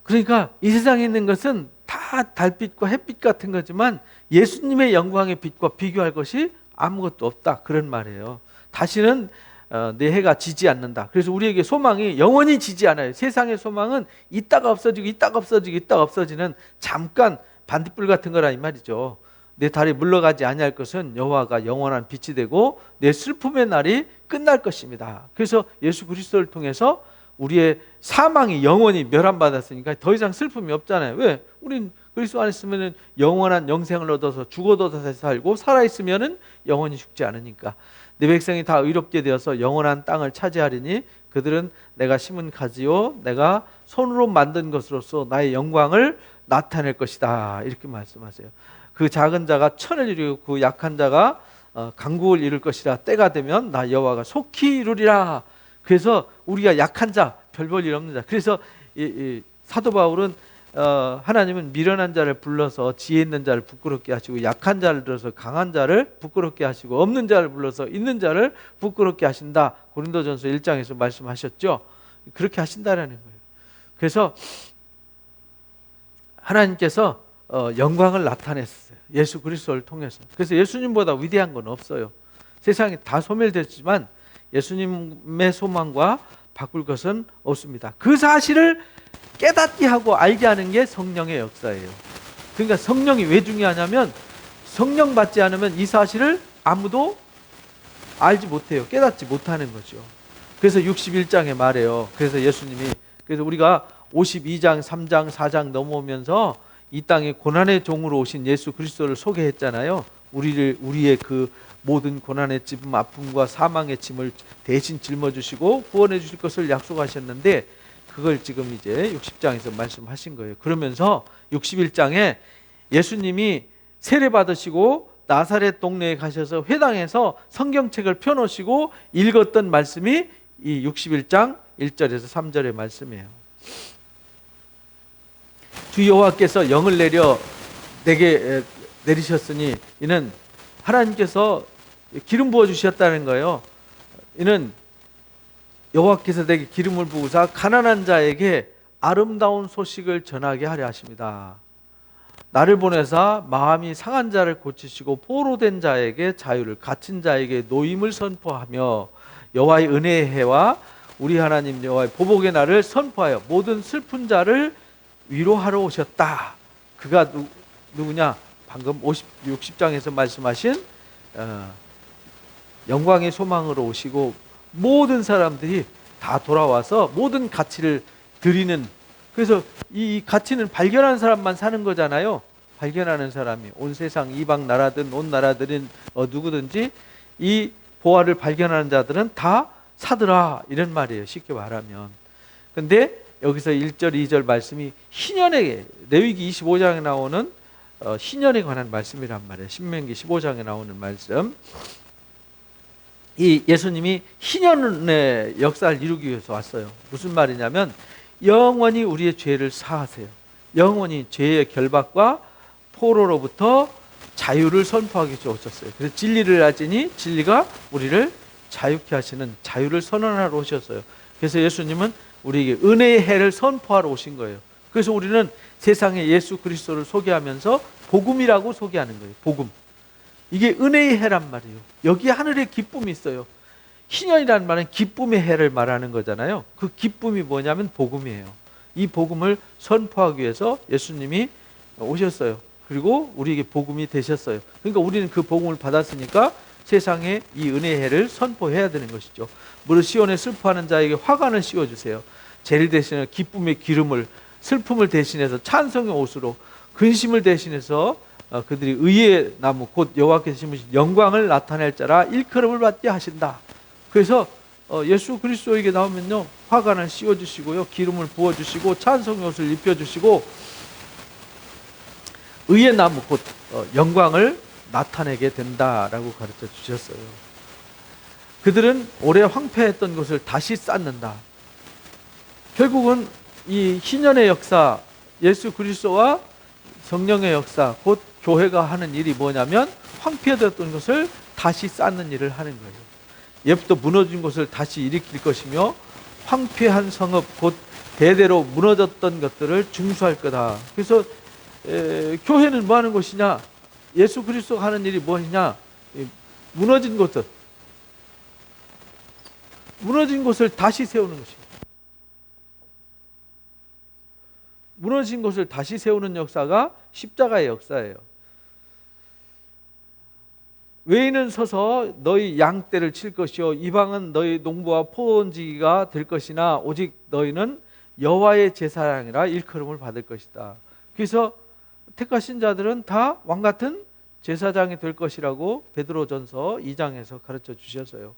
그러니까 이 세상에 있는 것은 다 달빛과 햇빛 같은 거지만 예수님의 영광의 빛과 비교할 것이 아무것도 없다, 그런 말이에요. 다시는 내 해가 지지 않는다. 그래서 우리에게 소망이 영원히 지지 않아요. 세상의 소망은 있다가 없어지고 있다가 없어지고 있다가 없어지는 잠깐 반딧불 같은 거라 이 말이죠. 내 달이 물러가지 아니할 것은 여호와가 영원한 빛이 되고 내 슬픔의 날이 끝날 것입니다. 그래서 예수 그리스도를 통해서 우리의 사망이 영원히 멸함받았으니까 더 이상 슬픔이 없잖아요. 왜? 우린 그리스도 안에 있으면 영원한 영생을 얻어서 죽어도 다시 살고 살아있으면 영원히 죽지 않으니까. 내 백성이 다 의롭게 되어서 영원한 땅을 차지하리니 그들은 내가 심은 가지요 내가 손으로 만든 것으로서 나의 영광을 나타낼 것이다, 이렇게 말씀하세요. 그 작은 자가 천을 이루고 그 약한 자가 강국을 이룰 것이라. 때가 되면 나 여호와가 속히 이루리라. 그래서 우리가 약한 자, 별 볼 일 없는 자. 그래서 이 사도 바울은 하나님은 미련한 자를 불러서 지혜 있는 자를 부끄럽게 하시고 약한 자를 들어서 강한 자를 부끄럽게 하시고 없는 자를 불러서 있는 자를 부끄럽게 하신다. 고린도전서 1장에서 말씀하셨죠. 그렇게 하신다라는 거예요. 그래서 하나님께서 영광을 나타냈어요. 예수 그리스도를 통해서. 그래서 예수님보다 위대한 건 없어요. 세상이 다 소멸됐지만 예수님의 소망과 바꿀 것은 없습니다. 그 사실을 깨닫게 하고 알게 하는 게 성령의 역사예요. 그러니까 성령이 왜 중요하냐면 성령 받지 않으면 이 사실을 아무도 알지 못해요. 깨닫지 못하는 거죠. 그래서 61장에 말해요. 그래서 예수님이, 그래서 우리가 52장, 3장, 4장 넘어오면서 이 땅에 고난의 종으로 오신 예수 그리스도를 소개했잖아요. 우리의 그 모든 고난의 짐, 아픔과 사망의 짐을 대신 짊어주시고 구원해 주실 것을 약속하셨는데 그걸 지금 이제 60장에서 말씀하신 거예요. 그러면서 61장에 예수님이 세례 받으시고 나사렛 동네에 가셔서 회당에서 성경책을 펴놓으시고 읽었던 말씀이 이 61장 1절에서 3절의 말씀이에요. 주 여호와께서 영을 내려 내게 내리셨으니 이는 하나님께서 기름 부어 주셨다는 거예요. 이는 여호와께서 내게 기름을 부으사 가난한 자에게 아름다운 소식을 전하게 하려 하십니다. 나를 보내사 마음이 상한 자를 고치시고 포로된 자에게 자유를, 갇힌 자에게 노임을 선포하며 여호와의 은혜의 해와 우리 하나님 여호와의 보복의 날을 선포하여 모든 슬픈 자를 위로하러 오셨다. 그가 누구냐? 방금 60장에서 말씀하신 영광의 소망으로 오시고 모든 사람들이 다 돌아와서 모든 가치를 드리는, 그래서 이 가치는 발견하는 사람만 사는 거잖아요. 발견하는 사람이 온 세상 이방 나라든 온 나라들은 누구든지 이 보화를 발견하는 자들은 다 사더라, 이런 말이에요. 쉽게 말하면. 근데 여기서 1절 2절 말씀이 희년에, 레위기 25장에 나오는 희년에 관한 말씀이란 말이에요. 신명기 15장에 나오는 말씀. 이 예수님이 희년의 역사를 이루기 위해서 왔어요. 무슨 말이냐면 영원히 우리의 죄를 사하세요. 영원히 죄의 결박과 포로로부터 자유를 선포하기 위해서 오셨어요. 그래서 진리를 알지니 진리가 우리를 자유케 하시는 자유를 선언하러 오셨어요. 그래서 예수님은 우리에게 은혜의 해를 선포하러 오신 거예요. 그래서 우리는 세상에 예수 그리스도를 소개하면서 복음이라고 소개하는 거예요. 복음. 이게 은혜의 해란 말이에요. 여기에 하늘의 기쁨이 있어요. 희년이라는 말은 기쁨의 해를 말하는 거잖아요. 그 기쁨이 뭐냐면 복음이에요. 이 복음을 선포하기 위해서 예수님이 오셨어요. 그리고 우리에게 복음이 되셨어요. 그러니까 우리는 그 복음을 받았으니까 세상에 이 은혜의 해를 선포해야 되는 것이죠. 무릇 시온에 슬퍼하는 자에게 화관을 씌워주세요. 죄를 대신해 기쁨의 기름을, 슬픔을 대신해서 찬송의 옷으로, 근심을 대신해서 그들이 의의 나무 곧 여호와께서 심으신 영광을 나타낼 자라 일컬음을 받게 하신다. 그래서 예수 그리스도에게 나오면요 화관을 씌워주시고요 기름을 부어주시고 찬송의 옷을 입혀주시고 의의 나무 곧 영광을 나타내게 된다라고 가르쳐 주셨어요. 그들은 오래 황폐했던 것을 다시 쌓는다. 결국은 이 희년의 역사, 예수 그리스도와 성령의 역사, 곧 교회가 하는 일이 뭐냐면 황폐되었던 것을 다시 쌓는 일을 하는 거예요. 예부터 무너진 것을 다시 일으킬 것이며 황폐한 성읍, 곧 대대로 무너졌던 것들을 중수할 거다. 그래서 교회는 뭐 하는 것이냐? 예수 그리스도가 하는 일이 무엇이냐? 무너진 것을 다시 세우는 것입니다. 무너진 것을 다시 세우는 역사가 십자가의 역사예요. 외인은 서서 너희 양떼를 칠 것이요 이방은 너희 농부와 포원지기가 될 것이나 오직 너희는 여호와의 제사장이라 일컬음을 받을 것이다. 그래서 택하신 자들은 다 왕같은 제사장이 될 것이라고 베드로전서 2장에서 가르쳐 주셨어요.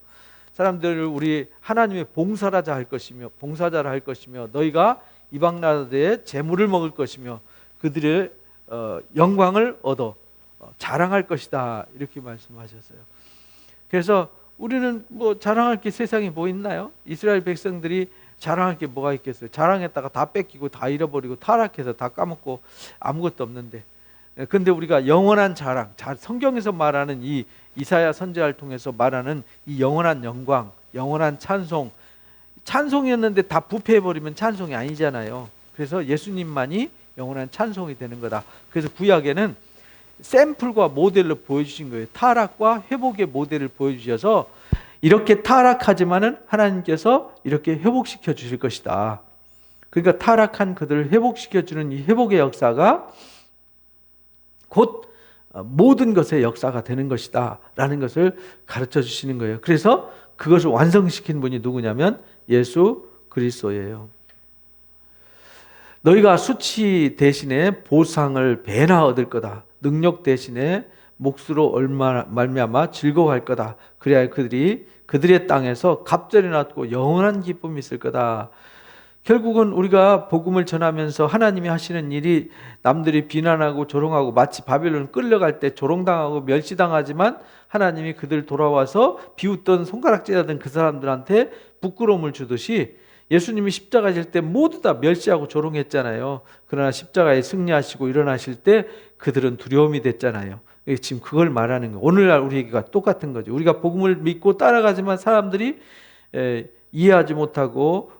사람들을 우리 하나님의 봉사자라 할 것이며 너희가 이방 나라들의 재물을 먹을 것이며 그들의 영광을 얻어 자랑할 것이다. 이렇게 말씀하셨어요. 그래서 우리는 뭐 자랑할 게 세상에 뭐 있나요? 이스라엘 백성들이 자랑할 게 뭐가 있겠어요? 자랑했다가 다 뺏기고 다 잃어버리고 타락해서 다 까먹고 아무것도 없는데, 근데 우리가 영원한 자랑, 성경에서 말하는 이 이사야 선지자를 통해서 말하는 이 영원한 영광, 영원한 찬송이었는데 다 부패해버리면 찬송이 아니잖아요. 그래서 예수님만이 영원한 찬송이 되는 거다. 그래서 구약에는 샘플과 모델로 보여주신 거예요. 타락과 회복의 모델을 보여주셔서 이렇게 타락하지만은 하나님께서 이렇게 회복시켜 주실 것이다. 그러니까 타락한 그들을 회복시켜 주는 이 회복의 역사가 곧 모든 것의 역사가 되는 것이다 라는 것을 가르쳐 주시는 거예요. 그래서 그것을 완성시킨 분이 누구냐면 예수 그리스도예요. 너희가 수치 대신에 보상을 배나 얻을 거다. 능력 대신에 몫으로 말미암아 즐거워할 거다. 그래야 그들의 땅에서 갑절이 났고 영원한 기쁨이 있을 거다. 결국은 우리가 복음을 전하면서 하나님이 하시는 일이 남들이 비난하고 조롱하고 마치 바벨론 끌려갈 때 조롱당하고 멸시당하지만 하나님이 그들 돌아와서 비웃던 손가락질하던 그 사람들한테 부끄러움을 주듯이 예수님이 십자가 질 때 모두 다 멸시하고 조롱했잖아요. 그러나 십자가에 승리하시고 일어나실 때 그들은 두려움이 됐잖아요. 지금 그걸 말하는 거예요. 오늘날 우리가 똑같은 거죠. 우리가 복음을 믿고 따라가지만 사람들이 이해하지 못하고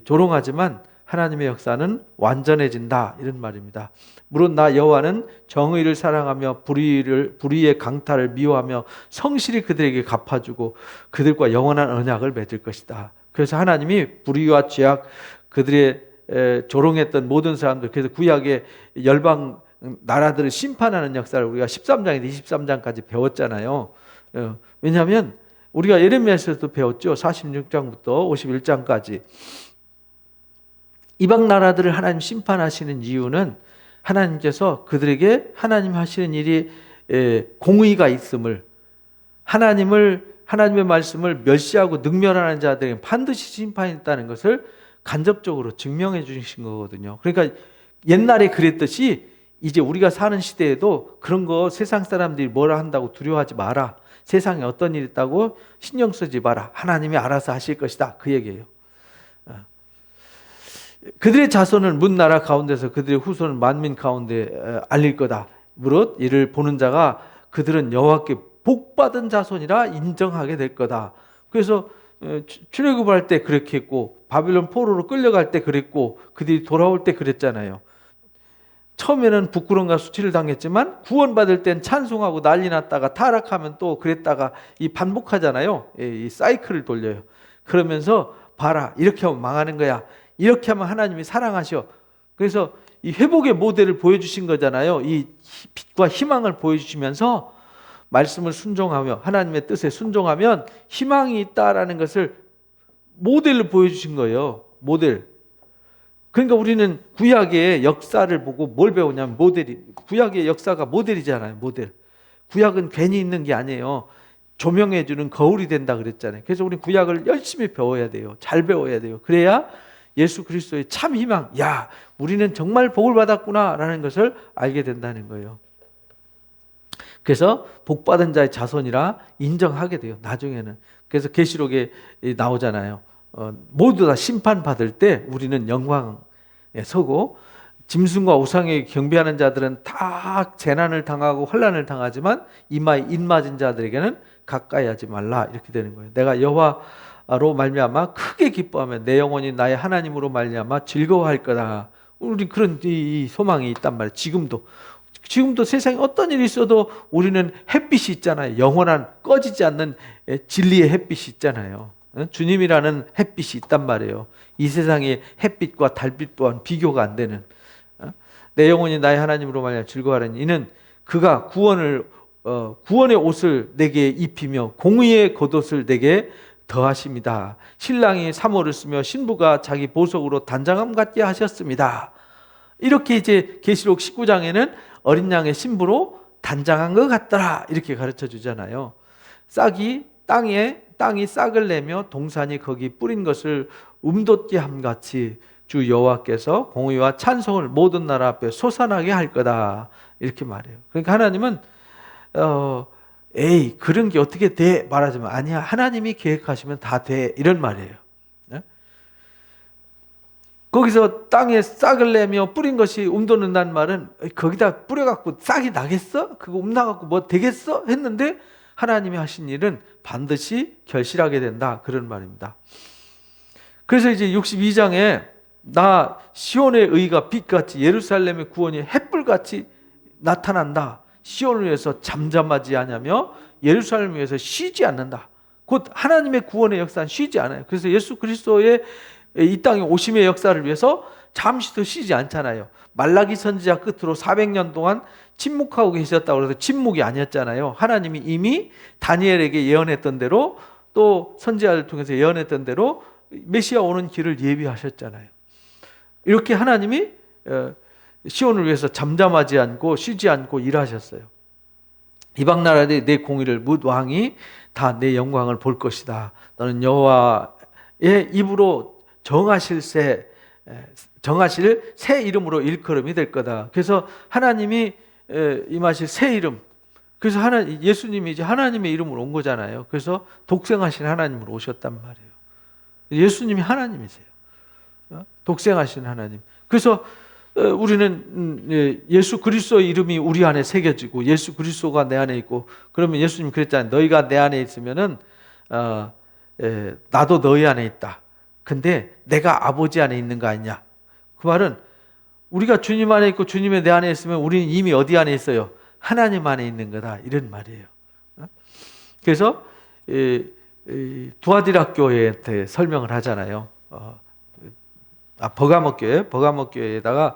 조롱하지만 하나님의 역사는 완전해진다 이런 말입니다. 물론 나 여호와는 정의를 사랑하며 불의의 강탈을 미워하며 성실히 그들에게 갚아주고 그들과 영원한 언약을 맺을 것이다. 그래서 하나님이 불의와 죄악 그들의 조롱했던 모든 사람들, 그래서 구약의 열방 나라들을 심판하는 역사를 우리가 13장에서 23장까지 배웠잖아요. 왜냐하면 우리가 예레미야에서도 배웠죠. 46장부터 51장까지 이방 나라들을 하나님 심판하시는 이유는 하나님께서 그들에게 하나님 하시는 일이 공의가 있음을, 하나님의 말씀을 멸시하고 능멸하는 자들에게 반드시 심판이 있다는 것을 간접적으로 증명해 주신 거거든요. 그러니까 옛날에 그랬듯이 이제 우리가 사는 시대에도 그런 거 세상 사람들이 뭐라 한다고 두려워하지 마라. 세상에 어떤 일이 있다고 신경 쓰지 마라. 하나님이 알아서 하실 것이다. 그 얘기예요. 그들의 자손을 문나라 가운데서 그들의 후손을 만민 가운데 알릴 거다. 무릇 이를 보는 자가 그들은 여호와께 복받은 자손이라 인정하게 될 거다. 그래서 출애굽할 때 그렇게 했고 바빌론 포로로 끌려갈 때 그랬고 그들이 돌아올 때 그랬잖아요. 처음에는 부끄러움과 수치를 당했지만 구원받을 땐 찬송하고 난리 났다가 타락하면 또 그랬다가 이 반복하잖아요. 이 사이클을 돌려요. 그러면서 봐라, 이렇게 하면 망하는 거야. 이렇게 하면 하나님이 사랑하셔. 그래서 이 회복의 모델을 보여주신 거잖아요. 이 빛과 희망을 보여주시면서 말씀을 순종하며 하나님의 뜻에 순종하면 희망이 있다라는 것을 모델로 보여주신 거예요. 모델. 그러니까 우리는 구약의 역사를 보고 뭘 배우냐면 구약의 역사가 모델이잖아요. 모델. 구약은 괜히 있는 게 아니에요. 조명해 주는 거울이 된다 그랬잖아요. 그래서 우리 구약을 열심히 배워야 돼요. 잘 배워야 돼요. 그래야 예수 그리스도의 참 희망, 야, 우리는 정말 복을 받았구나라는 것을 알게 된다는 거예요. 그래서 복받은 자의 자손이라 인정하게 돼요, 나중에는. 그래서 계시록에 나오잖아요. 모두 다 심판받을 때 우리는 영광에 서고, 짐승과 우상에 경배하는 자들은 다 재난을 당하고 환난을 당하지만 이마에 인맞은 자들에게는 가까이 하지 말라, 이렇게 되는 거예요. 내가 여호와로 말미암아 크게 기뻐하며 내 영혼이 나의 하나님으로 말미암아 즐거워할 거다. 우리 그런 이 소망이 있단 말이에요. 지금도 세상에 어떤 일이 있어도 우리는 햇빛이 있잖아요. 영원한 꺼지지 않는 진리의 햇빛이 있잖아요. 주님이라는 햇빛이 있단 말이에요. 이 세상의 햇빛과 달빛 또한 비교가 안 되는. 내 영혼이 나의 하나님으로 말미암아 즐거워하는 이는 그가 구원의 옷을 내게 입히며 공의의 겉옷을 내게 더하십니다. 신랑이 사모를 쓰며 신부가 자기 보석으로 단장함 같게 하셨습니다. 이렇게 이제 계시록 19장에는 어린 양의 신부로 단장한 것 같더라, 이렇게 가르쳐 주잖아요. 땅이 싹을 내며 동산이 거기 뿌린 것을 움돋게 함 같이 주 여호와께서 공의와 찬송을 모든 나라 앞에 솟아나게 할 거다, 이렇게 말해요. 그러니까 하나님은 에이 그런 게 어떻게 돼 말하지만 아니야, 하나님이 계획하시면 다 돼, 이런 말이에요. 네? 거기서 땅에 싹을 내며 뿌린 것이 움돋는다는 말은 거기다 뿌려갖고 싹이 나겠어? 그거 움나갖고 뭐 되겠어? 했는데 하나님이 하신 일은 반드시 결실하게 된다, 그런 말입니다. 그래서 이제 62장에 나 시온의 의가 빛같이 예루살렘의 구원이 햇불같이 나타난다. 시온을 위해서 잠잠하지 않으며 예루살렘을 위해서 쉬지 않는다. 곧 하나님의 구원의 역사는 쉬지 않아요. 그래서 예수 그리스도의 이 땅에 오심의 역사를 위해서 잠시도 쉬지 않잖아요. 말라기 선지자 끝으로 400년 동안 침묵하고 계셨다고 해서 침묵이 아니었잖아요. 하나님이 이미 다니엘에게 예언했던 대로 또 선지자를 통해서 예언했던 대로 메시아 오는 길을 예비하셨잖아요. 이렇게 하나님이 시온을 위해서 잠잠하지 않고 쉬지 않고 일하셨어요. 이방 나라들이 내 공의를 뭇 왕이 다 내 영광을 볼 것이다. 너는 여호와의 입으로 정하실 새 이름으로 일컬음이 될 거다. 그래서 하나님이 임하실 새 이름. 그래서 예수님이 이제 하나님의 이름으로 온 거잖아요. 그래서 독생하신 하나님으로 오셨단 말이에요. 예수님이 하나님이세요. 독생하신 하나님. 그래서 우리는 예수 그리스도의 이름이 우리 안에 새겨지고 예수 그리스도가 내 안에 있고, 그러면 예수님 그랬잖아요. 너희가 내 안에 있으면은 나도 너희 안에 있다. 근데 내가 아버지 안에 있는 거 아니냐? 그 말은 우리가 주님 안에 있고 주님의 내 안에 있으면 우리는 이미 어디 안에 있어요? 하나님 안에 있는 거다, 이런 말이에요. 그래서 두아디라 교회한테 설명을 하잖아요. 버가모 교회에다가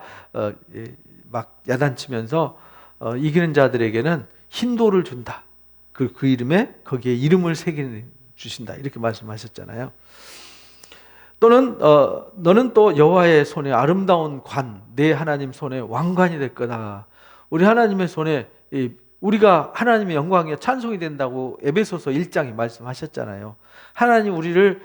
막 야단치면서 이기는 자들에게는 흰 돌을 준다. 그 이름에 거기에 이름을 새겨 주신다, 이렇게 말씀하셨잖아요. 또는 너는 또 여호와의 손에 아름다운 관, 내 하나님 손에 왕관이 될 거다. 우리 하나님의 손에 우리가 하나님의 영광에 찬송이 된다고 에베소서 1장에 말씀하셨잖아요. 하나님 우리를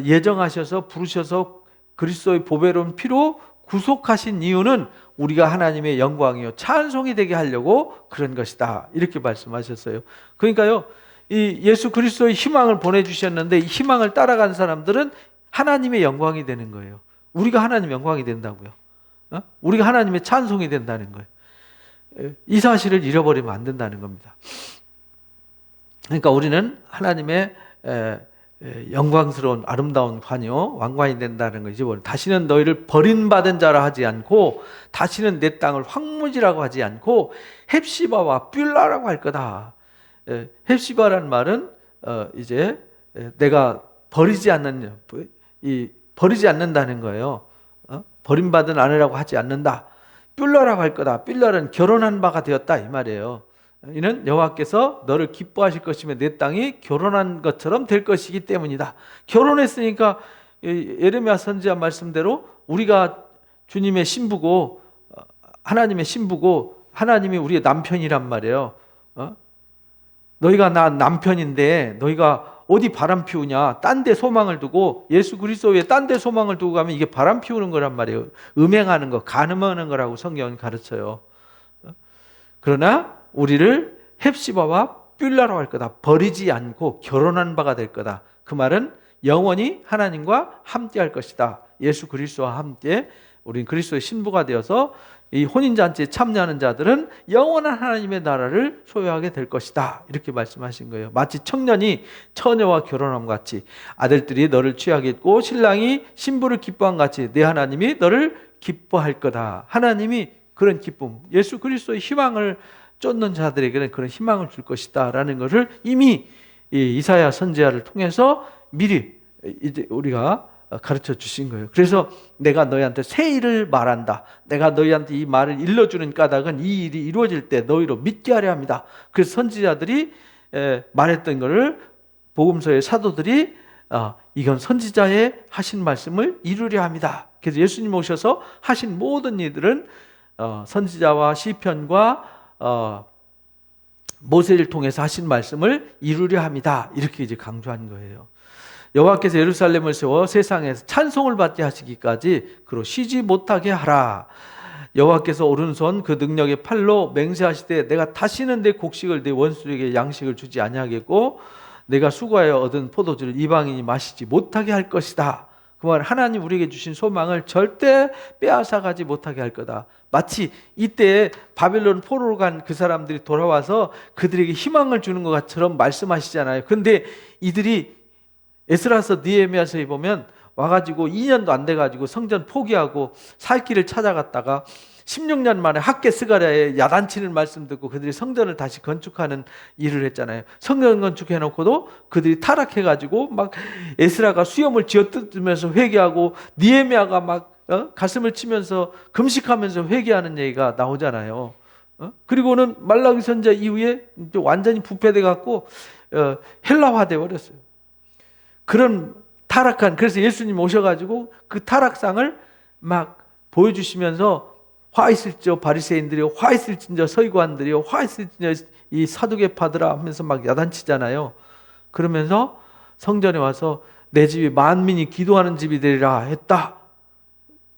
예정하셔서 부르셔서 그리스도의 보배로운 피로 구속하신 이유는 우리가 하나님의 영광이요 찬송이 되게 하려고 그런 것이다, 이렇게 말씀하셨어요. 그러니까요, 이 예수 그리스도의 희망을 보내주셨는데 이 희망을 따라간 사람들은 하나님의 영광이 되는 거예요. 우리가 하나님의 영광이 된다고요. 우리가 하나님의 찬송이 된다는 거예요. 이 사실을 잃어버리면 안 된다는 겁니다. 그러니까 우리는 하나님의 영광스러운 아름다운 관이요 왕관이 된다는 거죠. 다시는 너희를 버림받은 자라 하지 않고 다시는 내 땅을 황무지라고 하지 않고 헵시바와 뷸라라고 할 거다. 헵시바라는 말은 이제 내가 버리지 않는다는 거예요. 버림받은 아내라고 하지 않는다. 뷸라라고 할 거다. 뷸라는 결혼한 바가 되었다, 이 말이에요. 이는 여호와께서 너를 기뻐하실 것이며 내 땅이 결혼한 것처럼 될 것이기 때문이다. 결혼했으니까 예레미야 선지자 말씀대로 우리가 주님의 신부고 하나님의 신부고 하나님이 우리의 남편이란 말이에요. 너희가 나 남편인데 너희가 어디 바람 피우냐? 딴 데 소망을 두고 예수 그리스도에 딴 데 소망을 두고 가면 이게 바람 피우는 거란 말이에요. 음행하는 거, 간음하는 거라고 성경은 가르쳐요. 그러나 우리를 헵시바와 뷸라로 할 거다. 버리지 않고 결혼한 바가 될 거다. 그 말은 영원히 하나님과 함께 할 것이다. 예수 그리스도와 함께 우린 그리스도의 신부가 되어서 이 혼인잔치에 참여하는 자들은 영원한 하나님의 나라를 소유하게 될 것이다. 이렇게 말씀하신 거예요. 마치 청년이 처녀와 결혼함 같이 아들들이 너를 취하겠고 신랑이 신부를 기뻐한 같이 내 하나님이 너를 기뻐할 거다. 하나님이 그런 기쁨, 예수 그리스도의 희망을 쫓는 자들에게는 그런 희망을 줄 것이다 라는 것을 이미 이사야 선지자를 통해서 미리 이제 우리가 가르쳐 주신 거예요. 그래서 내가 너희한테 새 일을 말한다. 내가 너희한테 이 말을 일러주는 까닭은 이 일이 이루어질 때 너희로 믿게 하려 합니다. 그래서 선지자들이 말했던 것을 복음서의 사도들이 이건 선지자의 하신 말씀을 이루려 합니다. 그래서 예수님 오셔서 하신 모든 일들은 선지자와 시편과 모세를 통해서 하신 말씀을 이루려 합니다. 이렇게 이제 강조한 거예요. 여호와께서 예루살렘을 세워 세상에서 찬송을 받게 하시기까지 그로 쉬지 못하게 하라. 여호와께서 오른손 그 능력의 팔로 맹세하시되 내가 다시는 내 곡식을 내 원수에게 양식을 주지 아니하겠고 내가 수고하여 얻은 포도주를 이방인이 마시지 못하게 할 것이다. 그 말 하나님 우리에게 주신 소망을 절대 빼앗아가지 못하게 할 거다. 마치 이때 바벨론 포로로 간 그 사람들이 돌아와서 그들에게 희망을 주는 것처럼 말씀하시잖아요. 그런데 이들이 에스라서 느헤미야서에 보면 와가지고 2년도 안 돼가지고 성전 포기하고 살 길을 찾아갔다가 16년 만에 학개 스가랴에 야단치는 말씀 듣고 그들이 성전을 다시 건축하는 일을 했잖아요. 성전 건축해놓고도 그들이 타락해가지고 막 에스라가 수염을 쥐어뜯으면서 회개하고 느헤미야가 막 가슴을 치면서 금식하면서 회개하는 얘기가 나오잖아요. 그리고는 말라기 선지자 이후에 완전히 부패돼 갖고 헬라화돼 버렸어요. 그런 타락한, 그래서 예수님 오셔가지고 그 타락상을 막 보여주시면서 화 있을지어 바리새인들이요, 화 있을진저 서기관들이요, 화 있을진저 이 사두개파들아 하면서 막 야단치잖아요. 그러면서 성전에 와서 내 집이 만민이 기도하는 집이 되리라 했다.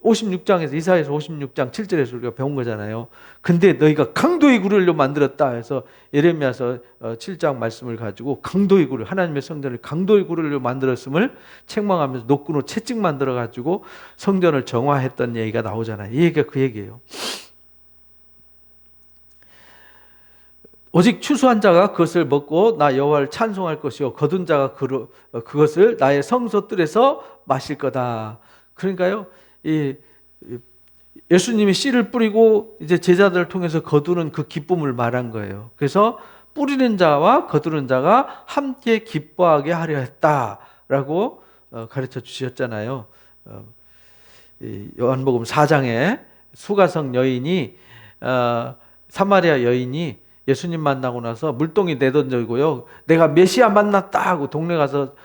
56장에서 이사야서 56장 7절에서 우리가 배운 거잖아요. 근데 너희가 강도의 굴을 만들었다 해서 예레미야서 7장 말씀을 가지고 강도의 굴을, 하나님의 성전을 강도의 굴을 만들었음을 책망하면서 노끈으로 채찍 만들어 가지고 성전을 정화했던 얘기가 나오잖아요. 이 얘기가 그 얘기예요. 오직 추수한 자가 그것을 먹고 나 여호와를 찬송할 것이요 거둔 자가 그것을 나의 성소뜰에서 마실 거다. 그러니까요, 예수님이 씨를 뿌리고 이제 제자들을 통해서 거두는 그 기쁨을 말한 거예요. 그래서 뿌리는 자와 거두는 자가 함께 기뻐하게 하려 했다라고 가르쳐 주셨잖아요. 요한복음 4장에 수가성 여인이 사마리아 여인이 예수님 만나고 나서 물동이 내던져고요, 내가 메시아 만났다 하고 동네 가서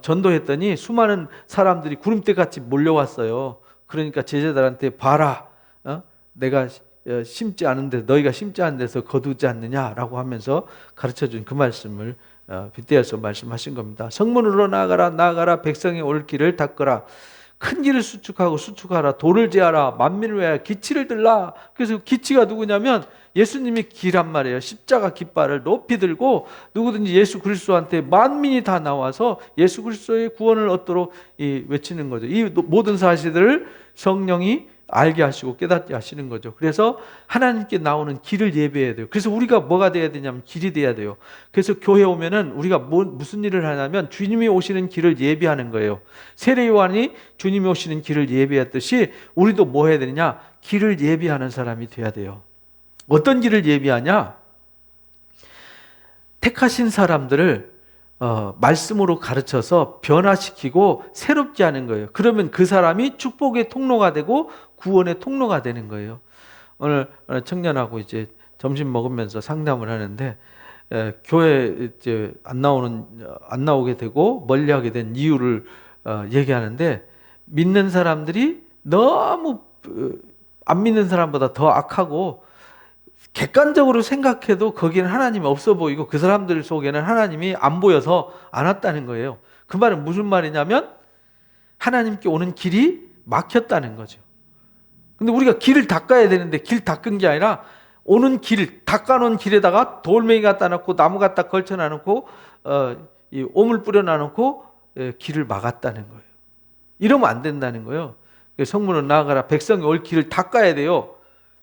전도했더니 수많은 사람들이 구름대같이 몰려왔어요. 그러니까 제자들한테 봐라, 내가 심지 않은데 너희가 심지 않은 데서 거두지 않느냐라고 하면서 가르쳐준 그 말씀을 빗대어서 말씀하신 겁니다. 성문으로 나아가라 백성이 올 길을 닦으라. 큰 길을 수축하라. 돌을 제하라. 만민을 위하여 기치를 들라. 그래서 기치가 누구냐면 예수님이 기란 말이에요. 십자가 깃발을 높이 들고 누구든지 예수 그리스도한테 만민이 다 나와서 예수 그리스도의 구원을 얻도록 외치는 거죠. 이 모든 사실들을 성령이 알게 하시고 깨닫게 하시는 거죠. 그래서 하나님께 나오는 길을 예배해야 돼요. 그래서 우리가 뭐가 돼야 되냐면 길이 돼야 돼요. 그래서 교회 오면은 우리가 무슨 일을 하냐면 주님이 오시는 길을 예배하는 거예요. 세례 요한이 주님이 오시는 길을 예배했듯이 우리도 뭐 해야 되느냐? 길을 예배하는 사람이 돼야 돼요. 어떤 길을 예배하냐? 택하신 사람들을 말씀으로 가르쳐서 변화시키고 새롭게 하는 거예요. 그러면 그 사람이 축복의 통로가 되고 구원의 통로가 되는 거예요. 오늘 청년하고 이제 점심 먹으면서 상담을 하는데 교회 이제 안 나오게 되고 멀리하게 된 이유를 얘기하는데, 믿는 사람들이 너무 안 믿는 사람보다 더 악하고 객관적으로 생각해도 거기는 하나님이 없어 보이고 그 사람들 속에는 하나님이 안 보여서 안 왔다는 거예요. 그 말은 무슨 말이냐면 하나님께 오는 길이 막혔다는 거죠. 근데 우리가 길을 닦아야 되는데 길 닦은 게 아니라 오는 길, 닦아놓은 길에다가 돌멩이 갖다 놓고 나무 갖다 걸쳐놔 놓고 이 오물 뿌려놔 놓고 길을 막았다는 거예요. 이러면 안 된다는 거예요. 성문으로 나아가라. 백성이 올 길을 닦아야 돼요.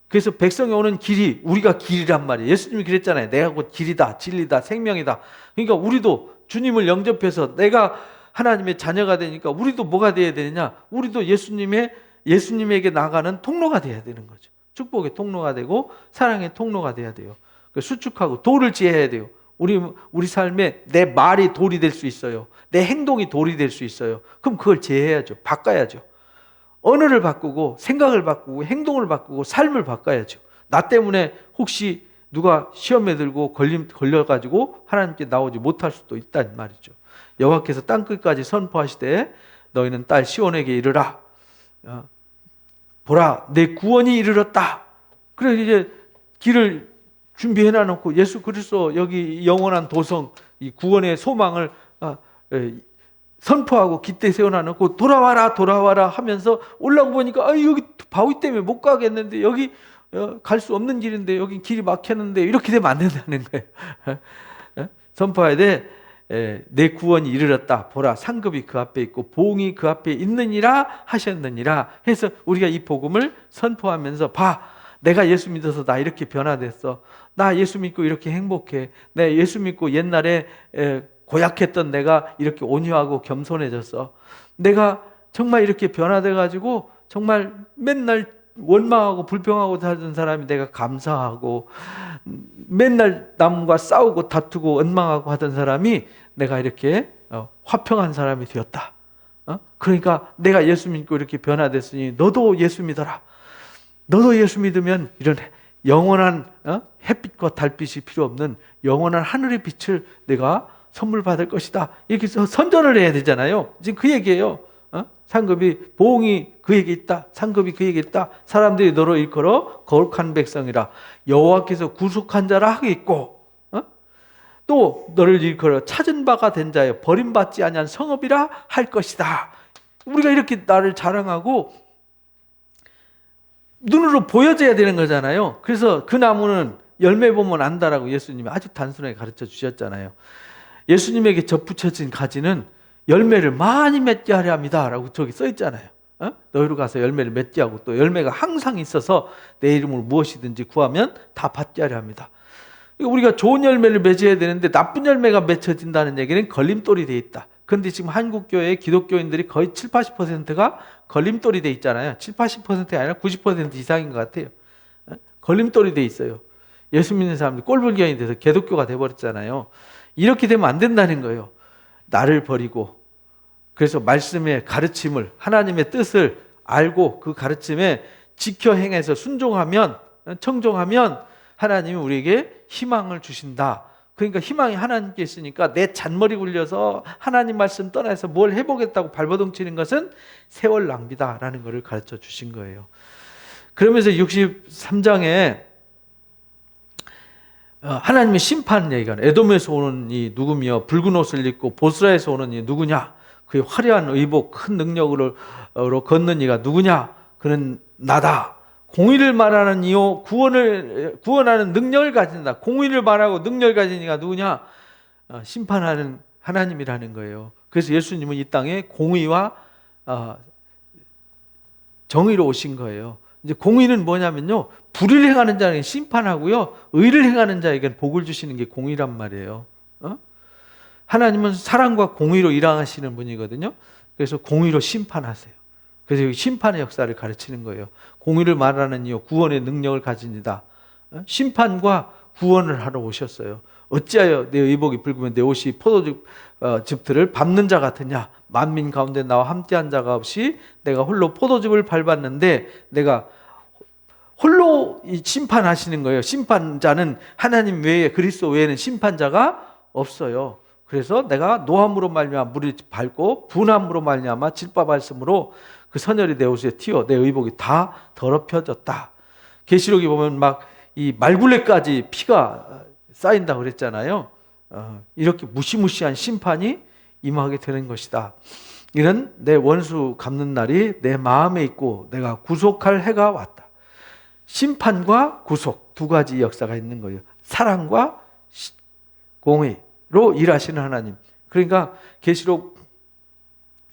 그래서 백성이 오는 길이 우리가 길이란 말이에요. 예수님이 그랬잖아요. 내가 곧 길이다, 진리다, 생명이다. 그러니까 우리도 주님을 영접해서 내가 하나님의 자녀가 되니까 우리도 뭐가 돼야 되느냐? 우리도 예수님에게 나가는 통로가 돼야 되는 거죠. 축복의 통로가 되고 사랑의 통로가 돼야 돼요. 수축하고 돌을 지어야 돼요. 우리 삶에 내 말이 돌이 될 수 있어요. 내 행동이 돌이 될 수 있어요. 그럼 그걸 제해야죠. 바꿔야죠. 언어를 바꾸고 생각을 바꾸고 행동을 바꾸고 삶을 바꿔야죠. 나 때문에 혹시 누가 시험에 들고 걸려가지고 하나님께 나오지 못할 수도 있단 말이죠. 여호와께서 땅끝까지 선포하시되 너희는 딸 시온에게 이르라. 보라, 내 구원이 이르렀다. 그래 이제 길을 준비해 놔놓고 예수 그리스도 여기 영원한 도성, 이 구원의 소망을 선포하고 깃대 세워놔놓고 돌아와라 하면서 올라오고 보니까 여기 바위 때문에 못 가겠는데 여기 갈 수 없는 길인데 여기 길이 막혔는데 이렇게 되면 안 된다는 거예요. 선포해야 돼. 내 구원이 이르렀다. 보라, 상급이 그 앞에 있고 보응이 그 앞에 있느니라 하셨느니라 해서 우리가 이 복음을 선포하면서 봐, 내가 예수 믿어서 나 이렇게 변화됐어. 나 예수 믿고 이렇게 행복해. 내 예수 믿고 옛날에 고약했던 내가 이렇게 온유하고 겸손해졌어. 내가 정말 이렇게 변화돼가지고 정말 맨날 원망하고 불평하고 살던 사람이 내가 감사하고 맨날 남과 싸우고 다투고 원망하고 하던 사람이 내가 이렇게 화평한 사람이 되었다. 그러니까 내가 예수 믿고 이렇게 변화됐으니 너도 예수 믿어라. 너도 예수 믿으면 이런 영원한 햇빛과 달빛이 필요 없는 영원한 하늘의 빛을 내가 선물 받을 것이다. 이렇게 선전을 해야 되잖아요. 지금 그 얘기예요. 상급이 보응이 그에게 있다. 상급이 그에게 있다. 사람들이 너로 일컬어 거룩한 백성이라 여호와께서 구속한 자라 하겠고 또 너를 일컬어 찾은 바가 된 자여 버림받지 아니한 성읍이라 할 것이다. 우리가 이렇게 나를 자랑하고 눈으로 보여져야 되는 거잖아요. 그래서 그 나무는 열매 보면 안다라고 예수님이 아주 단순하게 가르쳐 주셨잖아요. 예수님에게 접붙여진 가지는 열매를 많이 맺게 하려 합니다 라고 저기 써 있잖아요. 너희로 가서 열매를 맺게 하고 또 열매가 항상 있어서 내 이름으로 무엇이든지 구하면 다 받게 하려 합니다. 우리가 좋은 열매를 맺어야 되는데 나쁜 열매가 맺혀진다는 얘기는 걸림돌이 돼 있다. 그런데 지금 한국교회의 기독교인들이 거의 7, 80%가 걸림돌이 돼 있잖아요. 7, 80%가 아니라 90% 이상인 것 같아요. 걸림돌이 돼 있어요. 예수 믿는 사람들이 꼴불견이 돼서 개독교가 돼버렸잖아요. 이렇게 되면 안 된다는 거예요. 나를 버리고 그래서 말씀의 가르침을 하나님의 뜻을 알고 그 가르침에 지켜 행해서 순종하면 청종하면 하나님이 우리에게 희망을 주신다. 그러니까 희망이 하나님께 있으니까 내 잔머리 굴려서 하나님 말씀 떠나서 뭘 해보겠다고 발버둥 치는 것은 세월 낭비다라는 것을 가르쳐 주신 거예요. 그러면서 63장에 하나님의 심판 얘기가 에돔에서 오는 이 누구며 붉은 옷을 입고 보스라에서 오는 이 누구냐? 그의 화려한 의복 큰 능력으로 걷는 이가 누구냐? 그는 나다. 공의를 말하는 이요 구원하는 능력을 가진다. 공의를 말하고 능력을 가진 이가 누구냐? 심판하는 하나님이라는 거예요. 그래서 예수님은 이 땅에 공의와 정의로 오신 거예요. 이제 공의는 뭐냐면요, 불의를 행하는 자에게 심판하고요, 의를 행하는 자에게 복을 주시는 게 공의란 말이에요. 하나님은 사랑과 공의로 일하시는 분이거든요. 그래서 공의로 심판하세요. 그래서 여기 심판의 역사를 가르치는 거예요. 공의를 말하는 이요 구원의 능력을 가진 이다. 심판과 구원을 하러 오셨어요. 어찌하여 내 의복이 붉으면 내 옷이 포도즙들을 밟는 자 같으냐? 만민 가운데 나와 함께한 자가 없이 내가 홀로 포도즙을 밟았는데 내가 홀로 심판하시는 거예요. 심판자는 하나님 외에 그리스도 외에는 심판자가 없어요. 그래서 내가 노함으로 말미암아 물을 밟고 분함으로 말미암아 질바 발심으로 그 선혈이 내 옷에 튀어 내 의복이 다 더럽혀졌다. 계시록에 보면 막 이 말굴레까지 피가 쌓인다고 그랬잖아요. 이렇게 무시무시한 심판이 임하게 되는 것이다. 이는 내 원수 갚는 날이 내 마음에 있고 내가 구속할 해가 왔다. 심판과 구속 두 가지 역사가 있는 거예요. 사랑과 공의로 일하시는 하나님. 그러니까 계시록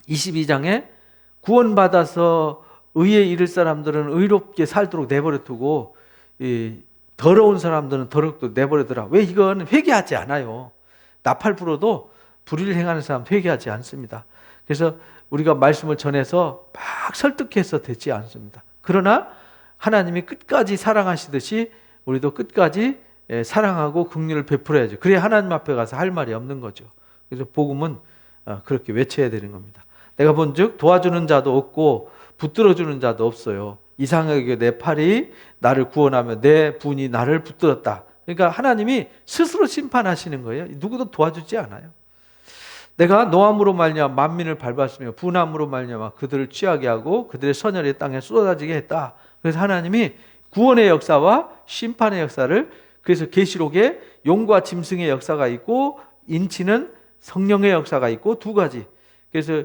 22장에 구원받아서 의에 이를 사람들은 의롭게 살도록 내버려 두고 더러운 사람들은 더럽게 내버려두라. 왜? 이건 회개하지 않아요. 나팔 불어도 불의를 행하는 사람 회개하지 않습니다. 그래서 우리가 말씀을 전해서 막 설득해서 되지 않습니다. 그러나 하나님이 끝까지 사랑하시듯이 우리도 끝까지 사랑하고 긍휼을 베풀어야죠. 그래야 하나님 앞에 가서 할 말이 없는 거죠. 그래서 복음은 그렇게 외쳐야 되는 겁니다. 내가 본즉 도와주는 자도 없고 붙들어주는 자도 없어요. 이상하게 내 팔이 나를 구원하며 내 분이 나를 붙들었다. 그러니까 하나님이 스스로 심판하시는 거예요. 누구도 도와주지 않아요. 내가 노함으로 말미암아 만민을 밟았으며 분함으로 말미암아 그들을 취하게 하고 그들의 선열이 땅에 쏟아지게 했다. 그래서 하나님이 구원의 역사와 심판의 역사를, 그래서 계시록에 용과 짐승의 역사가 있고 인치는 성령의 역사가 있고 두 가지. 그래서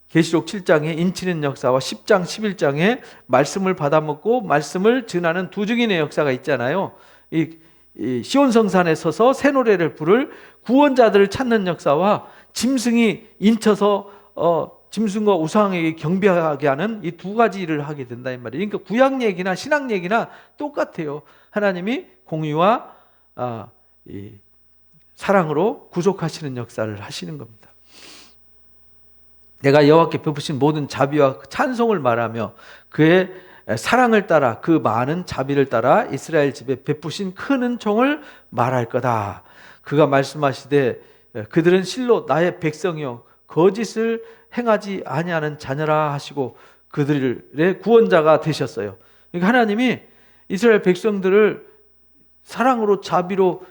계시록 7장에 인치는 역사와 10장 11장에 말씀을 받아먹고 말씀을 전하는 두 증인의 역사가 있잖아요. 이 시온성산에 서서 새 노래를 부를 구원자들을 찾는 역사와 짐승이 인쳐서 짐승과 우상에게 경배하게 하는 이 두 가지 일을 하게 된다 이 말이에요. 그러니까 구약 얘기나 신약 얘기나 똑같아요. 하나님이 공의와 이 사랑으로 구속하시는 역사를 하시는 겁니다. 내가 여호와께 베푸신 모든 자비와 찬송을 말하며 그의 사랑을 따라 그 많은 자비를 따라 이스라엘 집에 베푸신 큰 은총을 말할 거다. 그가 말씀하시되 그들은 실로 나의 백성이요 거짓을 행하지 아니하는 자녀라 하시고 그들의 구원자가 되셨어요. 그러니까 하나님이 이스라엘 백성들을 사랑으로 자비로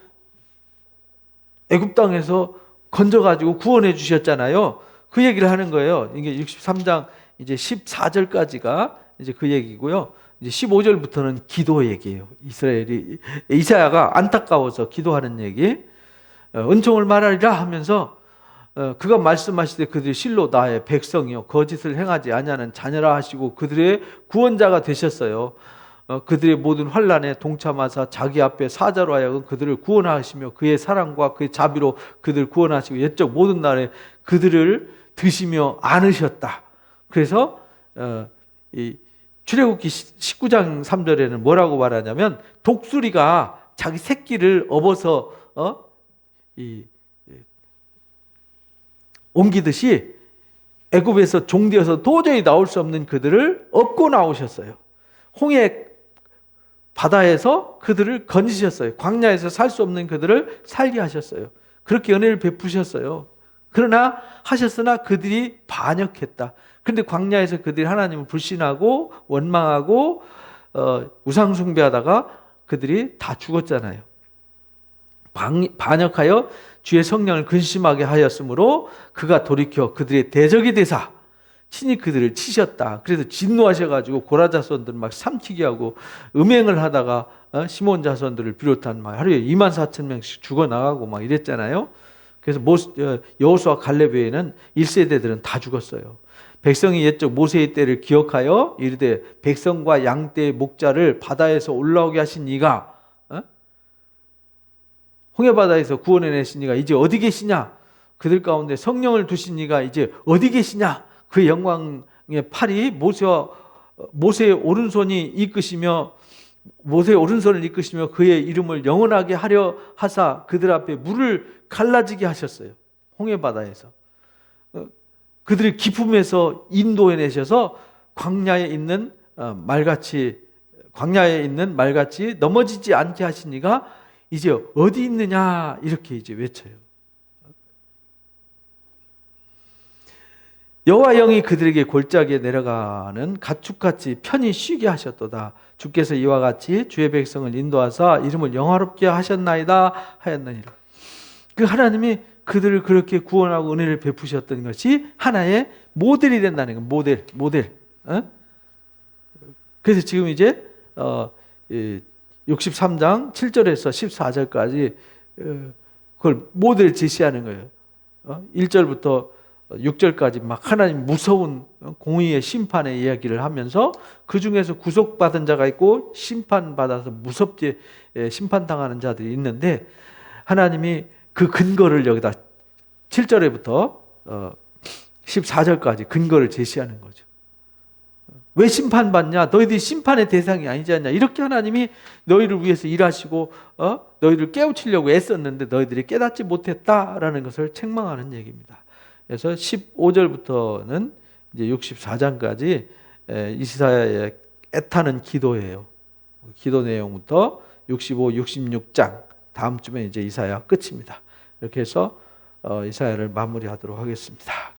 애굽 땅에서 건져가지고 구원해 주셨잖아요. 그 얘기를 하는 거예요. 이게 63장 이제 14절까지가 이제 그 얘기고요. 이제 15절부터는 기도 얘기예요. 이사야가 안타까워서 기도하는 얘기. 은총을 말하리라 하면서 그가 말씀하시되 그들이 실로 나의 백성이요 거짓을 행하지 아니하는 자녀라 하시고 그들의 구원자가 되셨어요. 그들의 모든 환난에 동참하사 자기 앞에 사자로 하여금 그들을 구원하시며 그의 사랑과 그의 자비로 그들을 구원하시고 옛적 모든 날에 그들을 드시며 안으셨다. 그래서 이 출애굽기 19장 3절에는 뭐라고 말하냐면 독수리가 자기 새끼를 업어서 옮기듯이 애굽에서 종되어서 도저히 나올 수 없는 그들을 업고 나오셨어요. 홍해 바다에서 그들을 건지셨어요. 광야에서 살 수 없는 그들을 살게 하셨어요. 그렇게 은혜를 베푸셨어요. 그러나 하셨으나 그들이 반역했다. 그런데 광야에서 그들이 하나님을 불신하고 원망하고 우상 숭배하다가 그들이 다 죽었잖아요. 반역하여 주의 성령을 근심하게 하였으므로 그가 돌이켜 그들의 대적이 되사 친히 그들을 치셨다. 그래서 진노하셔가지고 고라 자손들을 막 삼키게 하고 음행을 하다가 시몬 자손들을 비롯한 막 하루에 24,000명씩 죽어나가고 막 이랬잖아요. 그래서 여호수아 갈렙 외에는 1세대들은 다 죽었어요. 백성이 옛적 모세의 때를 기억하여 이르되 백성과 양떼의 목자를 바다에서 올라오게 하신 이가 홍해바다에서 구원해내신 이가 이제 어디 계시냐? 그들 가운데 성령을 두신 이가 이제 어디 계시냐? 그 영광의 팔이 모세의 오른손이 이끄시며 모세의 오른손을 이끄시며 그의 이름을 영원하게 하려 하사 그들 앞에 물을 갈라지게 하셨어요. 홍해바다에서. 그들의 기품에서 인도해내셔서 광야에 있는 말같이 넘어지지 않게 하신 이가 이제 어디 있느냐 이렇게 이제 외쳐요. 여호와 영이 그들에게 골짜기에 내려가는 가축같이 편히 쉬게 하셨도다. 주께서 이와 같이 주의 백성을 인도하사 이름을 영화롭게 하셨나이다 하였느니라. 그 하나님이 그들을 그렇게 구원하고 은혜를 베푸셨던 것이 하나의 모델이 된다는 거예요. 모델. 그래서 지금 이제 63장 7절에서 14절까지 그걸 모델 제시하는 거예요. 1절부터 6절까지 막 하나님 무서운 공의의 심판의 이야기를 하면서 그 중에서 구속받은 자가 있고 심판받아서 무섭게 심판당하는 자들이 있는데, 하나님이 그 근거를 여기다 7절에부터 14절까지 근거를 제시하는 거죠. 왜 심판받냐? 너희들이 심판의 대상이 아니지 않냐? 이렇게 하나님이 너희를 위해서 일하시고 너희를 깨우치려고 애썼는데 너희들이 깨닫지 못했다라는 것을 책망하는 얘기입니다. 그래서 15절부터는 이제 64장까지 이사야의 애타는 기도예요. 기도 내용부터 65, 66장 다음 주면 이제 이사야 끝입니다. 이렇게 해서 이사야를 마무리하도록 하겠습니다.